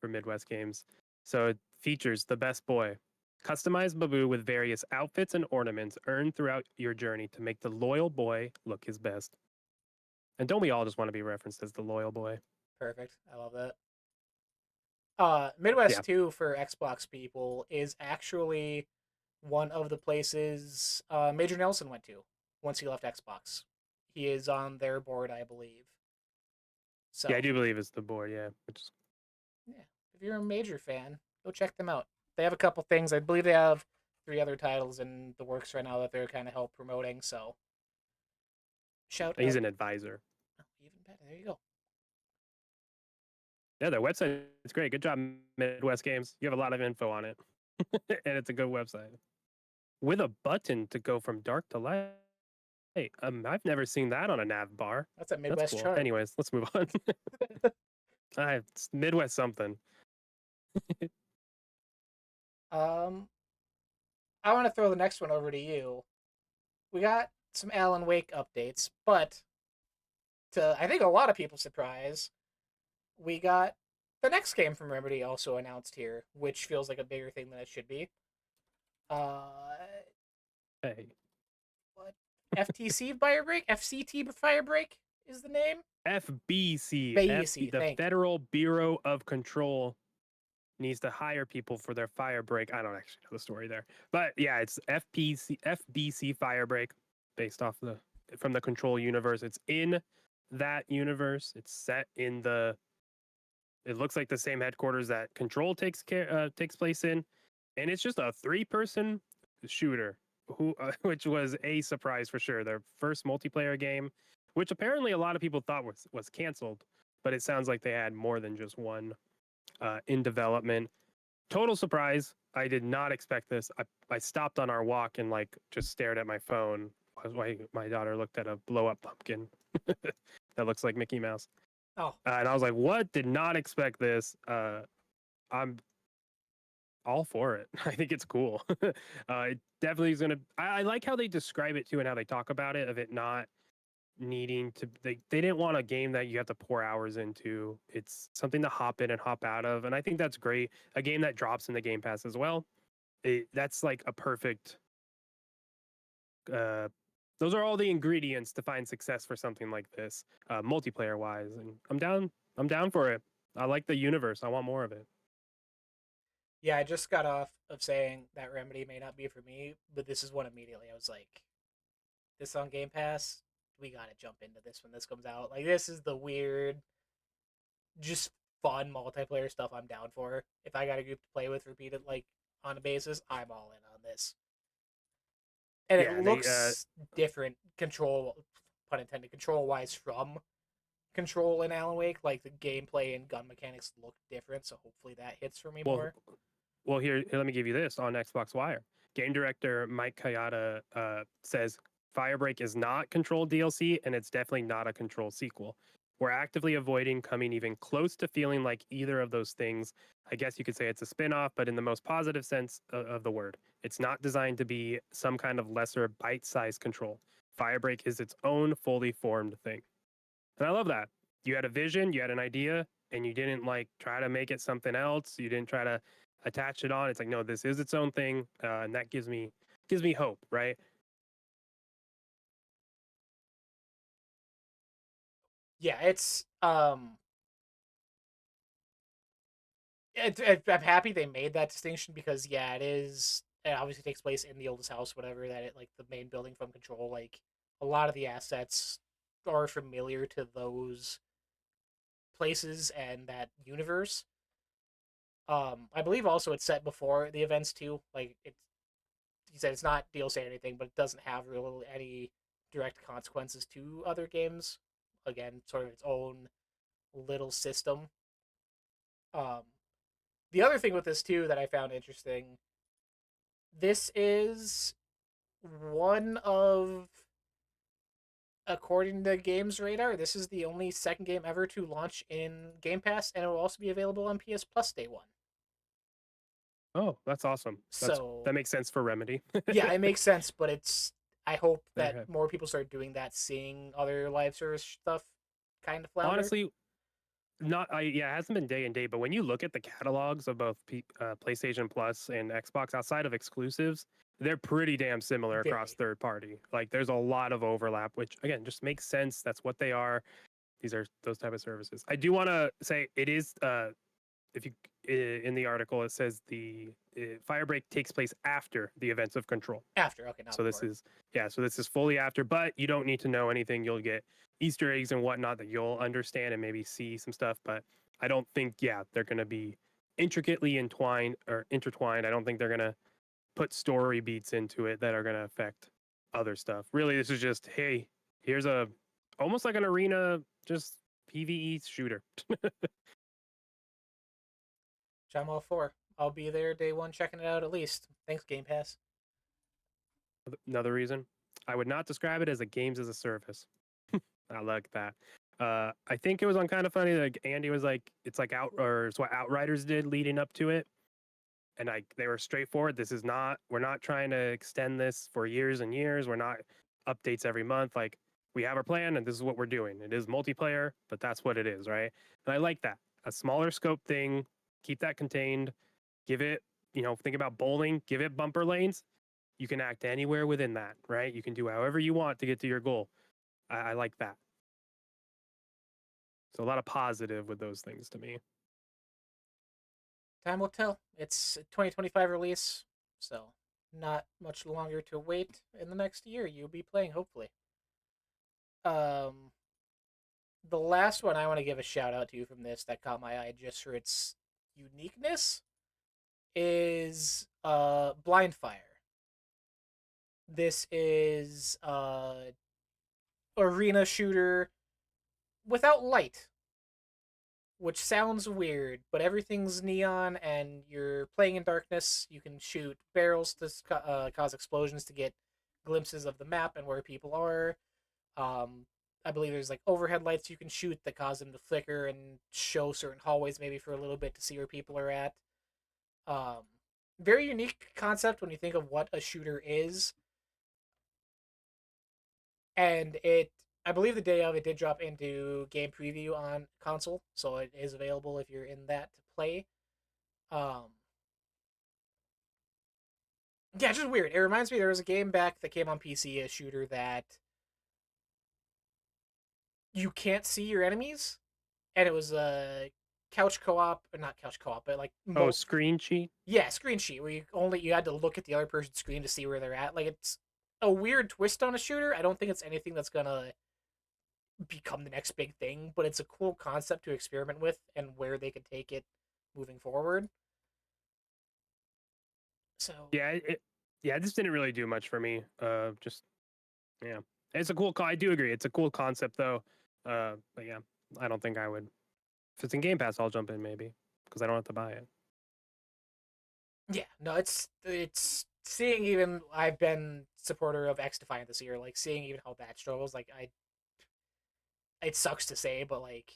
for Midwest Games, so it features the best boy. Customize Babu with various outfits and ornaments earned throughout your journey to make the loyal boy look his best. And don't we all just want to be referenced as the loyal boy? perfect. I love that. Yeah, Midwest 2 for Xbox people is actually one of the places Major Nelson went to once he left Xbox. He is on their board, I believe. yeah, I So, do believe it's the boy. Yeah, which is yeah, if you're a Major fan, go check them out. They have a couple things. I believe they have 3 other titles in the works right now that they're kind of help promoting. So, shout he's out. an advisor. Oh, even better. There you go. Yeah, their website is great. Good job, Midwest Games. You have a lot of info on it, and it's a good website with a button to go from dark to light. I've never seen that on a nav bar. That's a That's Midwest cool. chart. Anyways, let's move on. It's Midwest something. um, I want to throw the next one over to you. We got some Alan Wake updates, but to I think a lot of people's surprise, we got the next game from Remedy also announced here, which feels like a bigger thing than it should be. Uh, Hey, what FTC Firebreak? FCT Firebreak is the name. FBC, BC, the thank you. Federal Bureau of Control needs to hire people for their fire break. I don't actually know the story there, but yeah, it's FBC Firebreak, based off the from the Control universe. It's in that universe. It's set in the. It looks like the same headquarters that Control takes place in, and it's just a 3-person shooter, which was a surprise for sure. Their first multiplayer game, which apparently a lot of people thought was canceled, but it sounds like they had more than just one in development. Total surprise. I did not expect this. I stopped on our walk and like just stared at my phone as my daughter looked at a blow up pumpkin that looks like Mickey Mouse. Oh, And I was like, what? Did not expect this. I'm all for it. I think it's cool. It definitely is going to. I like how they describe it too and how they talk about it, of it not needing to they didn't want a game that you have to pour hours into. It's something to hop in and hop out of, and I think that's great. A game that drops in the Game Pass as well. That's like a perfect uh, those are all the ingredients to find success for something like this, multiplayer wise. And I'm down. I'm down for it. I like the universe. I want more of it. Yeah, I just got off of saying that Remedy may not be for me, but this is one immediately. I was like, this on Game Pass, we gotta jump into this when this comes out. Like, this is the weird, just fun multiplayer stuff I'm down for. If I got a group to play with repeated like on a basis, I'm all in on this. And it Yeah, they looks different, control pun intended, control wise from Control and Alan Wake. Like the gameplay and gun mechanics look different, so hopefully that hits for me well more. well here let me give you this on Xbox Wire. Game director Mike Kayata says Firebreak is not Control DLC and it's definitely not a Control sequel. We're actively avoiding coming even close to feeling like either of those things. I guess you could say it's a spin-off, but in the most positive sense of the word. It's not designed to be some kind of lesser bite-sized Control. Firebreak is its own fully formed thing. And I love that. You had a vision, you had an idea, and you didn't like try to make it something else. You didn't try to attach it on. It's like, no, this is its own thing, and that gives me hope, right? Yeah, I'm happy they made that distinction because yeah, it is. It obviously takes place in the oldest house, whatever that it like the main building from Control. Like a lot of the assets are familiar to those places and that universe. I believe also it's set before the events too. Like it's he said it's not DLC or anything, but it doesn't have really any direct consequences to other games. Again, sort of its own little system. Um, the other thing with this too that I found interesting, this is one of, according to Games Radar, this is the only second game ever to launch in Game Pass, and it will also be available on PS Plus day one. Oh, that's awesome. So That makes sense for Remedy. yeah, it makes sense, but it's I hope that They're more people start doing that, seeing other live service stuff kind of flounder. honestly not. Yeah, it hasn't been day and date, but when you look at the catalogs of both PlayStation Plus and Xbox, outside of exclusives, they're pretty damn similar across Very. third party. Like, there's a lot of overlap, which again just makes sense. That's what they are. These are those type of services. I do want to say it is if you in the article it says the Firebreak takes place after the events of Control. After, okay, not So this before. is so this is fully after, but you don't need to know anything. You'll get Easter eggs and whatnot that you'll understand and maybe see some stuff, but I don't think they're going to be intricately entwined or intertwined. I don't think they're going to put story beats into it that are going to affect other stuff. Really, this is just, hey, here's a almost like an arena just PvE shooter. Which I'm all for. I'll be there day one checking it out at least. Thanks, Game Pass. Another reason I would not describe it as a games as a service. I like that. I think it was on Kind of Funny. Like Andy was like, it's like it's what Outriders did leading up to it, and like they were straightforward. This is not. We're not trying to extend this for years and years. We're not updates every month. Like we have our plan, and this is what we're doing. It is multiplayer, but that's what it is, right? And I like that. A smaller scope thing. Keep that contained. Give it. Think about bowling. Give it bumper lanes. You can act anywhere within that, right? You can do however you want to get to your goal. I like that. So a lot of positive with those things to me. Time will tell. It's a 2025 release, so not much longer to wait. In the next year, you'll be playing, hopefully. Um, the last one I want to give a shout out to from this that caught my eye just for its uniqueness is Blind Fire. This is arena shooter without light, which sounds weird, but everything's neon and you're playing in darkness. You can shoot barrels to cause explosions to get glimpses of the map and where people are. Um, I believe there's like overhead lights you can shoot that cause them to flicker and show certain hallways maybe for a little bit to see where people are at. Um, Very unique concept when you think of what a shooter is. And I believe the day of it did drop into game preview on console, so it is available if you're in that to play. Um, Yeah, it's just weird. It reminds me there was a game back that came on PC, a shooter that you can't see your enemies, and it was a couch co-op, or not couch co-op, but like Oh, screen cheat. yeah, screen sheet where you had to look at the other person's screen to see where they're at. Like it's a weird twist on a shooter. I don't think it's anything that's gonna become the next big thing, but it's a cool concept to experiment with and where they could take it moving forward. So Yeah, yeah, this didn't really do much for me. Just yeah, it's a cool. I do agree, it's a cool concept though. But yeah, I don't think I would. If it's in Game Pass, I'll jump in maybe because I don't have to buy it. yeah, no, it's seeing even I've been supporter of X Defiant this year, like seeing even how that struggles. Like I, it sucks to say, but like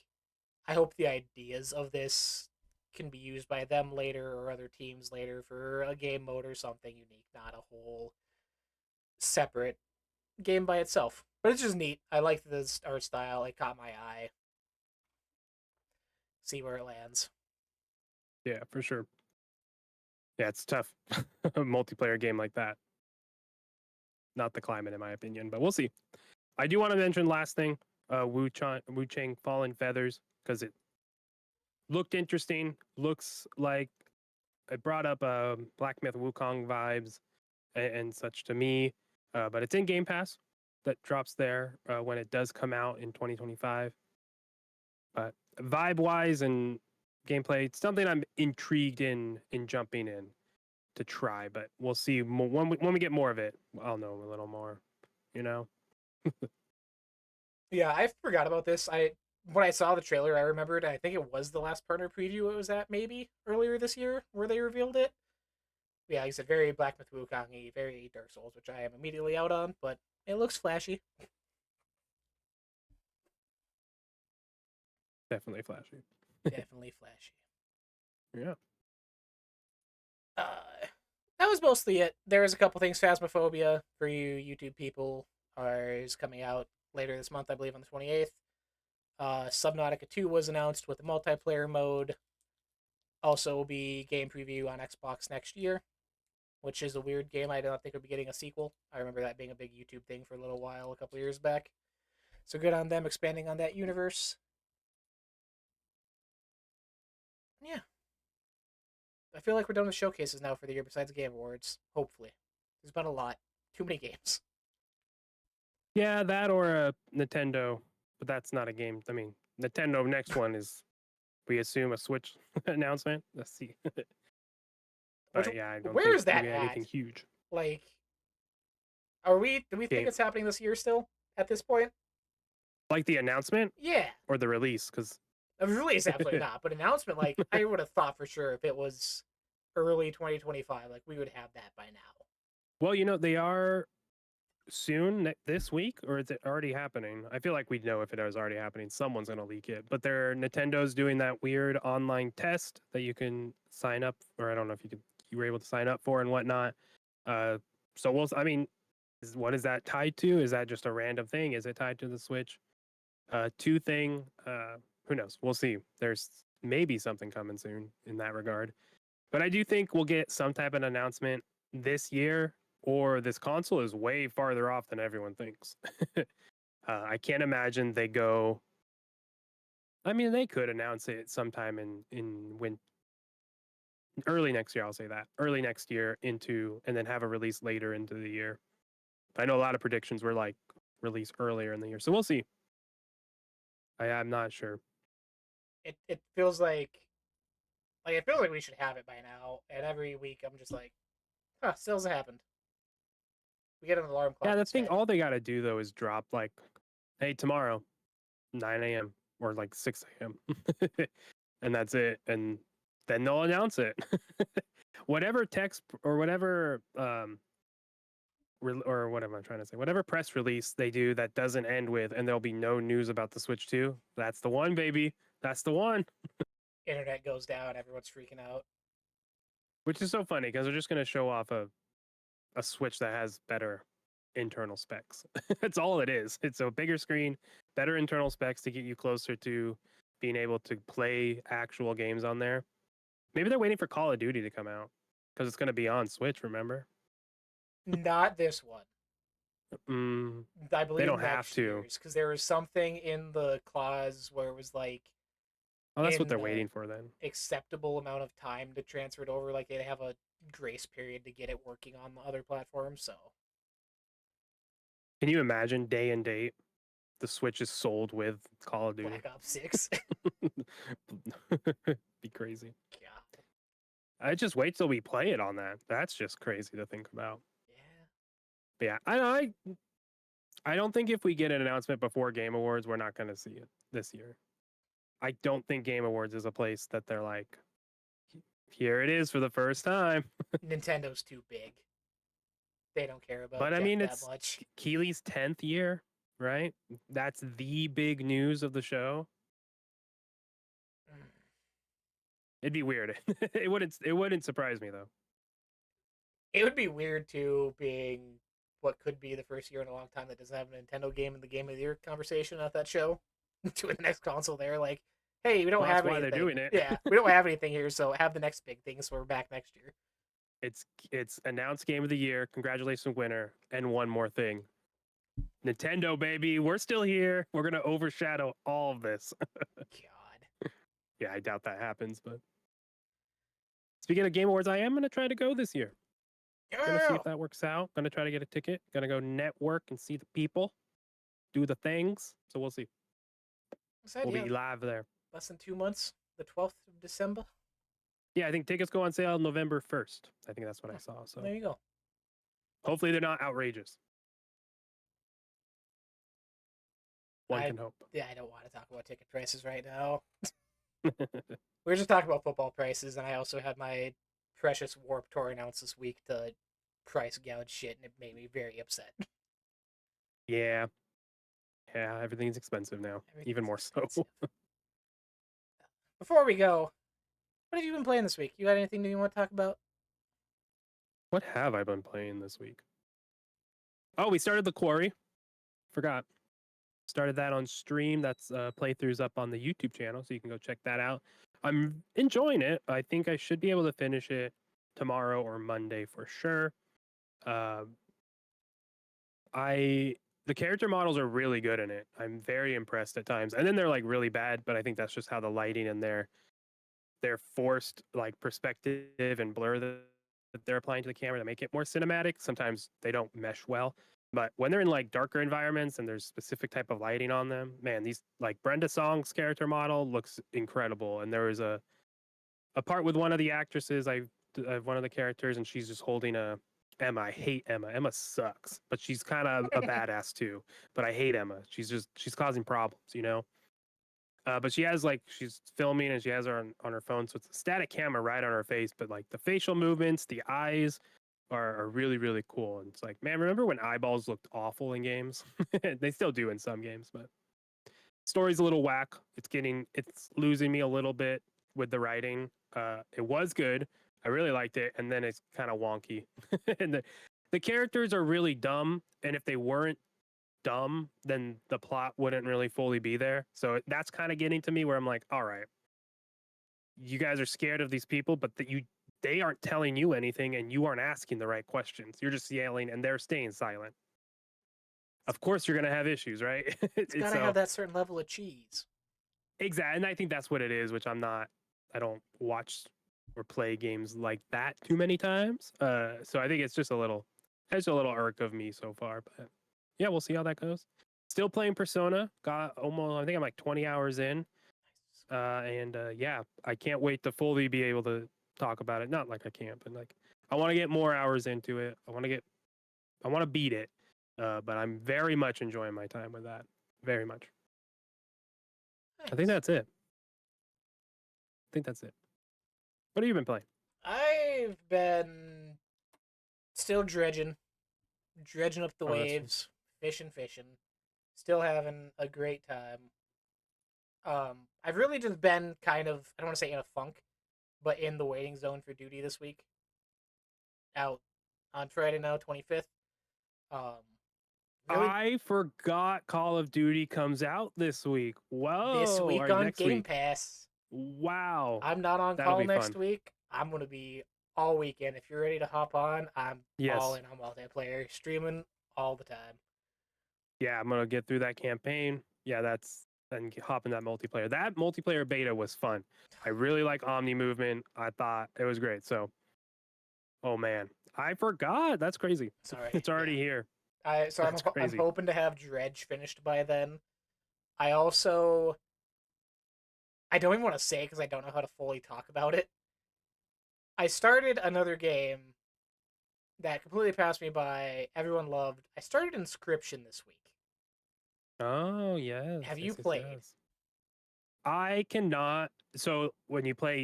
I hope the ideas of this can be used by them later or other teams later for a game mode or something unique, not a whole separate game by itself. But it's just neat. I like this art style. It caught my eye. See where it lands. Yeah, for sure. Yeah, it's tough. A multiplayer game like that. Not the climate, in my opinion, but we'll see. I do want to mention last thing, Wu Chang Fallen Feathers, because it looked interesting. Looks like it brought up Black Myth Wukong vibes and such to me. But it's in Game Pass. That drops there when it does come out in 2025. But vibe wise and gameplay, it's something I'm intrigued in jumping in to try. But we'll see when we get more of it. I'll know a little more. You know. Yeah, I forgot about this. I when I saw the trailer, I remembered. I think it was the last partner preview it was at maybe earlier this year where they revealed it. Yeah, like I said, very Black Myth Wukong, very Dark Souls, which I am immediately out on. But it looks flashy. Definitely flashy. Definitely flashy. Yeah. Uh, that was mostly it. There was a couple things. Phasmophobia for you YouTube people is coming out later this month, I believe, on the 28th. Subnautica 2 was announced with the multiplayer mode. Also, will be game preview on Xbox next year, which is a weird game. I don't think we'll be getting a sequel. I remember that being a big YouTube thing for a little while, a couple years back. So good on them expanding on that universe. Yeah, I feel like we're done with showcases now for the year besides Game Awards. Hopefully. There's been a lot. Too many games. Yeah, that or a Nintendo, but that's not a game. I mean, Nintendo next one is we assume a Switch announcement. Let's see. Which, But yeah, I don't where think is that we got at? anything huge. Like, do we think Game it's happening this year still at this point? like the announcement Yeah. or the release, because A release, absolutely not. But announcement, like, I would have thought for sure if it was early 2025, like, we would have that by now. well, they are soon this week, or is it already happening? I feel like we'd know if it was already happening. Someone's gonna leak it, but Nintendo's doing that weird online test that you can sign up, or I don't know if you were able to sign up for and whatnot. Uh, so I mean, what is that tied to? Is that just a random thing? Is it tied to the Switch? Two thing. Who knows? We'll see. There's maybe something coming soon in that regard. But I do think we'll get some type of announcement this year, or this console is way farther off than everyone thinks. I can't imagine they go. I mean, they could announce it sometime in when early next year. I'll say that early next year and then have a release later into the year. I know a lot of predictions were like release earlier in the year, so we'll see. I'm not sure. It feels like it feels like we should have it by now. And every week I'm just like, huh, still hasn't happened. We get an alarm Yeah, clock the thing, instead. all they got to do though is drop like, hey, tomorrow, 9 a.m. or like 6 a.m. and that's it. And then they'll announce it. Whatever text or whatever, or what am I trying to say? Whatever press release they do that doesn't end with, and there'll be no news about the Switch 2. That's the one, baby. That's the one. Internet goes down, everyone's freaking out. Which is so funny because they're just going to show off a Switch that has better internal specs. That's all it is. It's a bigger screen, better internal specs to get you closer to being able to play actual games on there. Maybe they're waiting for Call of Duty to come out because it's going to be on Switch, remember? Not this one. Mm, I they believe don't have next to. year's, because there was something in the clause where it was like Oh, that's what in they're the waiting for then. acceptable amount of time to transfer it over. Like they have a grace period to get it working on the other platforms. So Can you imagine day and date? The Switch is sold with Call of Duty. Black Ops 6. Be crazy. God. I just wait till we play it on that. That's just crazy to think about. Yeah. But yeah, I don't think if we get an announcement before Game Awards, we're not going to see it this year. I don't think Game Awards is a place that they're like, here it is for the first time. Nintendo's too big. They don't care about But I Jeff mean, that it's much. Keely's 10th year, right? That's the big news of the show. Mm. It'd be weird. It wouldn't surprise me though. It would be weird too, being what could be the first year in a long time that doesn't have a Nintendo game in the Game of the Year conversation at that show. Doing the next console there, like, hey, we don't Well, that's have why they're anything. doing it. Yeah, we don't have anything here, so have the next big thing, so we're back next year. It's announced Game of the Year. Congratulations, winner. And one more thing. Nintendo, baby, we're still here. We're gonna overshadow all of this. God. Yeah, I doubt that happens. But speaking of Game Awards, I am gonna try to go this year. Gonna see Yeah. if that works out. Gonna try to get a ticket. Gonna go network and see the people, do the things. So we'll see. Said, We'll yeah, be live there. less than 2 months. The 12th of December. Yeah, I think tickets go on sale November 1st. I think that's what I saw. So There you go. hopefully they're not outrageous. One I can hope. Yeah, I don't want to talk about ticket prices right now. We were just talking about football prices, and I also had my precious Warp Tour announced this week to price gouge shit, and it made me very upset. Yeah. Yeah, everything's expensive now. Even Everything's more so. expensive. Before we go, what have you been playing this week? You got anything new you want to talk about? What have I been playing this week? Oh, we started the quarry. Forgot. Started that on stream. That's playthroughs up on the YouTube channel, so you can go check that out. I'm enjoying it. I think I should be able to finish it tomorrow or Monday for sure. Uh, I the character models are really good in it. I'm very impressed at times, and then they're like really bad. But I think that's just how the lighting and their forced like perspective and blur that they're applying to the camera to make it more cinematic. Sometimes they don't mesh well. But when they're in like darker environments and there's specific type of lighting on them, man, these like Brenda Song's character model looks incredible. And there was a part with one of the actresses, one of the characters, and she's just holding a Emma. I hate Emma. Emma sucks, but she's kind of a badass too. But I hate Emma. She's causing problems, you know. But she has like she's filming and she has her on her phone, so it's a static camera right on her face. But like the facial movements, the eyes are really really cool. And it's like, man, remember when eyeballs looked awful in games? They still do in some games, but story's a little whack. It's losing me a little bit with the writing. It was good. I really liked it, and then it's kind of wonky. And the characters are really dumb, and if they weren't dumb, then the plot wouldn't really fully be there. So that's kind of getting to me where I'm like, all right, you guys are scared of these people, but they aren't telling you anything and you aren't asking the right questions. You're just yelling and they're staying silent. Of course you're gonna have issues, right? It's got to have So that certain level of cheese. exactly, and I think that's what it is, which I don't watch or play games like that too many times. So I think it's a little irk of me so far, but yeah, we'll see how that goes. Still playing Persona. Got almost, I think I'm like 20 hours in. And yeah, I can't wait to fully be able to talk about it. Not like I can't, but like I want to get more hours into it. I want to beat it. But I'm very much enjoying my time with that. Very much. I think Nice. that's it. I think that's it. What have you been playing? I've been still dredging up the Oh, that's fun. waves, fishing, still having a great time. I've really just been kind of, I don't want to say in a funk, but in the waiting zone for duty this week. Out on Friday now, 25th. Um, really I forgot Call of Duty comes out this week. this Whoa, week or on next Game week. Pass. Wow. I'm not on That'll call be next fun. week. I'm gonna be all weekend. If you're ready to hop on, I'm all Yes. in on multiplayer, streaming all the time. Yeah, I'm gonna get through that campaign. Yeah, that's and hop in that multiplayer. That multiplayer beta was fun. I really like Omni movement. I thought it was great. So, oh man, I forgot. That's crazy. Sorry, It's yeah. already here. I'm That's I'm crazy. hoping to have Dredge finished by then. I also I don't even want to say because I don't know how to fully talk about it. I started another game that completely passed me by. Everyone loved. I started Inscription this week. Oh yes, Have you yes, yes, played? yes. I cannot. So when you play,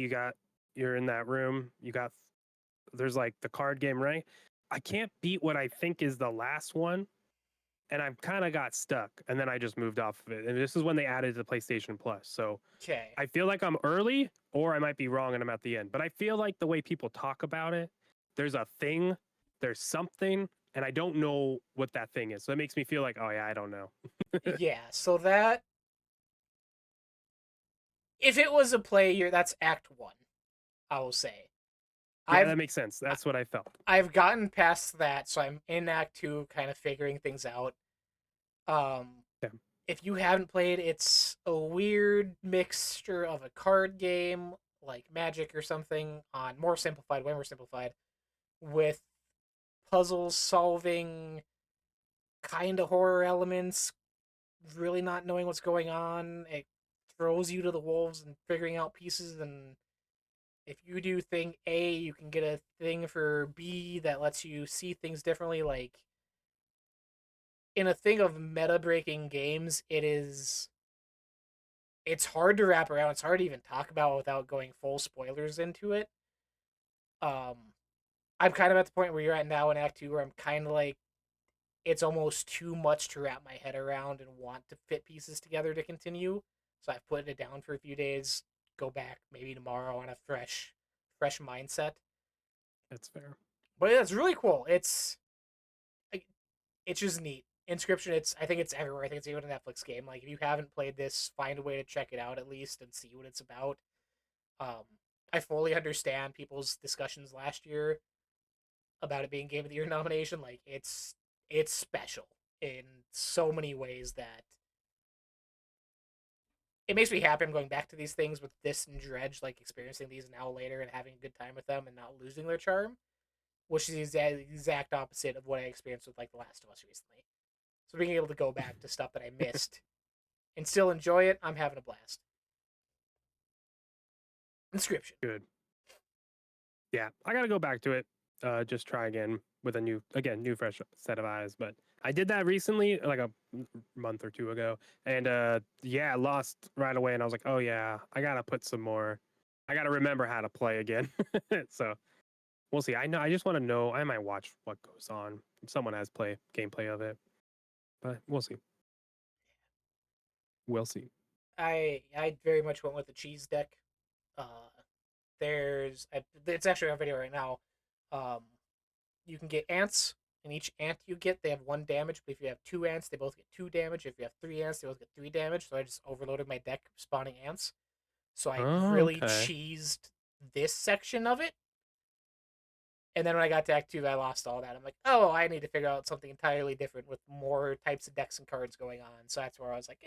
you're in that room. There's like the card game, right? I can't beat what I think is the last one, and I've kind of got stuck, and then I just moved off of it. And this is when they added the PlayStation Plus. So Okay. I feel like I'm early, or I might be wrong and I'm at the end. But I feel like the way people talk about it, there's a thing, there's something, and I don't know what that thing is. So it makes me feel like, oh yeah, I don't know. Yeah. So that if it was a play year, that's Act One. I will say. Yeah, I've that makes sense. That's what I felt. I've gotten past that, so I'm in Act Two, kind of figuring things out. Um, Yeah. if you haven't played, it's a weird mixture of a card game like Magic or something on more simplified, way more simplified, with puzzle solving, kind of horror elements, really not knowing what's going on. It throws you to the wolves and figuring out pieces. And if you do thing A, you can get a thing for B that lets you see things differently. Like in a thing of meta breaking games, it's hard to wrap around. It's hard to even talk about without going full spoilers into it. Um, I'm kind of at the point where you're at now in Act Two, where I'm kind of like, it's almost too much to wrap my head around and want to fit pieces together to continue. So I've put it down for a few days. Go back maybe tomorrow on a fresh mindset. That's fair. But yeah, it's really cool. It's just neat. Inscription. I think it's everywhere. I think it's even a Netflix game. Like if you haven't played this, find a way to check it out at least and see what it's about. Um, I fully understand people's discussions last year about it being Game of the Year nomination. Like it's special in so many ways that it makes me happy. I'm going back to these things with this and Dredge, like experiencing these now later and having a good time with them and not losing their charm, which is the exact opposite of what I experienced with like The Last of Us recently. So being able to go back to stuff that I missed and still enjoy it, I'm having a blast. Inscription. Good. Yeah, I got to go back to it. Just try again with a new fresh set of eyes. But I did that recently, like a month or two ago, and yeah, I lost right away. And I was like, oh yeah, I gotta put some more. I gotta remember how to play again. So we'll see. I know. I just want to know. I might watch what goes on. If someone has play gameplay of it, but we'll see. We'll see. I very much went with the cheese deck. Uh, it's actually on video right now. Um, you can get ants, and each ant you get, they have 1 damage. But if you have 2 ants, they both get 2 damage. If you have 3 ants, they both get 3 damage. So I just overloaded my deck spawning ants. So I Oh, really okay. cheesed this section of it. And then when I got to Act 2, I lost all that. I'm like, oh, I need to figure out something entirely different with more types of decks and cards going on. So that's where I was like,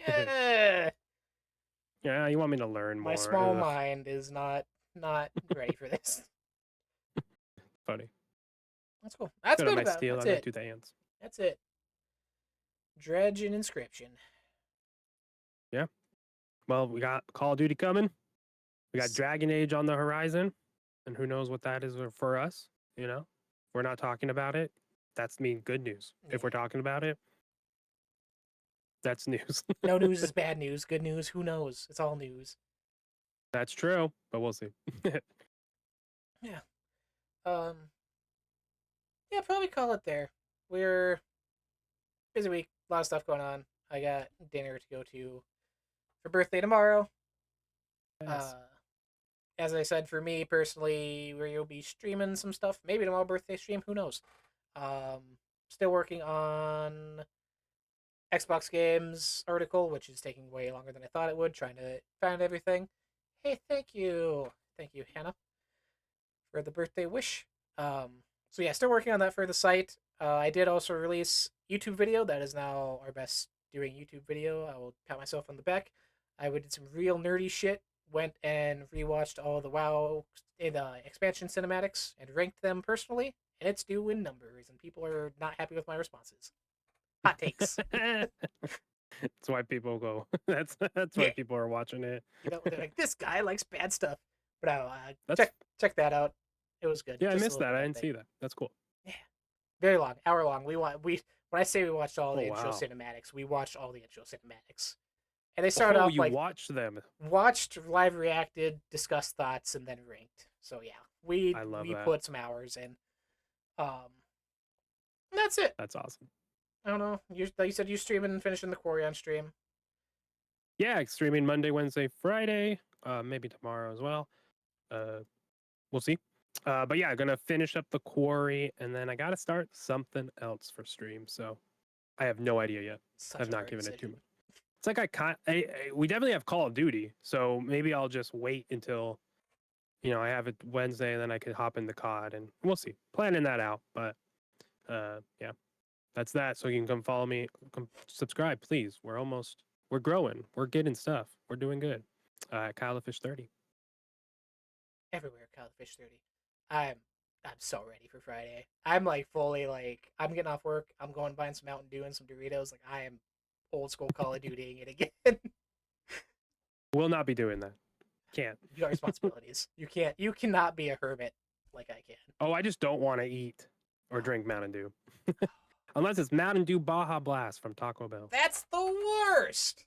Yeah, you want me to learn my more? small Ugh, mind is not ready for this. funny. That's cool. That's Good on good my about it. steel. That's I might it. do the ants. That's it. Dredge and Inscription. Yeah. Well, we got Call of Duty coming. We got Dragon Age on the horizon, and who knows what that is for us? You know, we're not talking about it. That's mean good news. Yeah. If we're talking about it, that's news. No news is bad news. Good news, who knows? It's all news. That's true, but we'll see. Yeah. Um. Yeah, probably call it there. We're busy week. A lot of stuff going on. I got dinner to go to for birthday tomorrow. Yes. Uh, as I said, for me personally, we will be streaming some stuff. Maybe tomorrow birthday stream. Who knows? Still working on Xbox games article, which is taking way longer than I thought it would. Trying to find everything. Hey, thank you, Hannah, for the birthday wish. So yeah, still working on that for the site. I did also release YouTube video. That is now our best doing YouTube video. I will pat myself on the back. I did some real nerdy shit. Went and rewatched all the WoW expansion cinematics and ranked them personally, and it's doing numbers. And people are not happy with my responses. Hot takes. That's why people go. That's Yeah, why people are watching it. they're like, this guy likes bad stuff. But That's check that out. It was good. yeah, I Just a missed little that. bit I of didn't everything. see that. That's cool. Yeah, very long, hour long. We when I say we watched all Oh the intro wow. cinematics, we watched all the intro cinematics, and they started Oh, off you like watched them. watched, live reacted, discussed thoughts, and then ranked. So yeah, I love we that. put some hours in. Um, and that's it. That's awesome. I don't know. You said you streaming and finishing the quarry on stream. Yeah, streaming Monday, Wednesday, Friday. Maybe tomorrow as well. Uh, we'll see. But yeah, gonna finish up the quarry, and then I gotta start something else for stream. So I have no idea yet. Such I've a not hard given it too decision. much. It's like I can't. We definitely have Call of Duty, so maybe I'll just wait until I have it Wednesday, and then I can hop in the COD, and we'll see. Planning that out, but yeah, that's that. So you can come follow me, come subscribe, please. We're growing, we're getting stuff, we're doing good. Kyle the Fish 30. Everywhere, Kyle the Fish 30. I'm I'm so ready for Friday. I'm like fully like I'm getting off work. I'm going buying some Mountain Dew and some Doritos. Like I am old school Call of Dutying it again. Will not be doing that. Can't. You got responsibilities. You cannot be a hermit like I can. Oh, I just don't want to eat or Oh, drink Mountain Dew. Unless it's Mountain Dew Baja Blast from Taco Bell. that's the worst.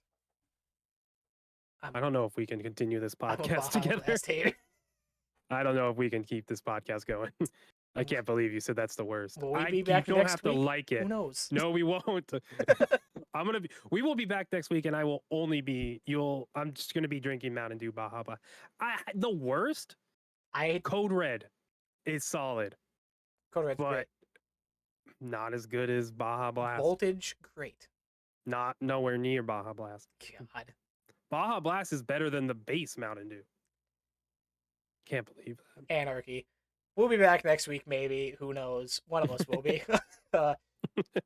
I'm I don't know if we can continue this I'm a podcast Baja together. Blast hater. I don't know if we can keep this podcast going. I can't believe you said that's the worst. Will we be You back don't next have to week? like it. Who knows? No, we won't. We will be back next week, and I will only be. I'm just gonna be drinking Mountain Dew Baja Blast. The worst. I Code Red is solid, Code Red's but great. not as good as Baja Blast. Voltage, great. Not nowhere near Baja Blast. God. Baja Blast is better than the base Mountain Dew. Can't believe that. Anarchy. We'll be back next week, maybe. Who knows? One of us will be. I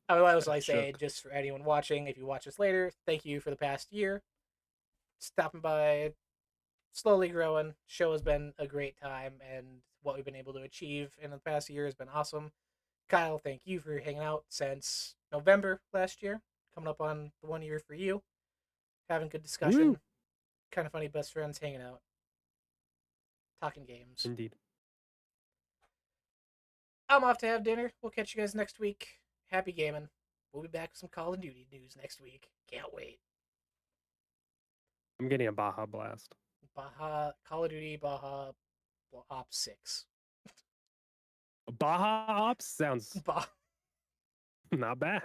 would also like to say, just for anyone watching, if you watch this later, thank you for the past year. Stopping by, slowly growing. Show has been a great time, and what we've been able to achieve in the past year has been awesome. Kyle, thank you for hanging out since November last year. Coming up on the 1 year for you. Having good discussion. Woo. Kind of funny best friends hanging out. Talking games. Indeed. I'm off to have dinner. We'll catch you guys next week. Happy gaming. We'll be back with some Call of Duty news next week. Can't wait. I'm getting a Baja Blast. Call of Duty Baja Ops 6. Baja Ops sounds Bah. not bad.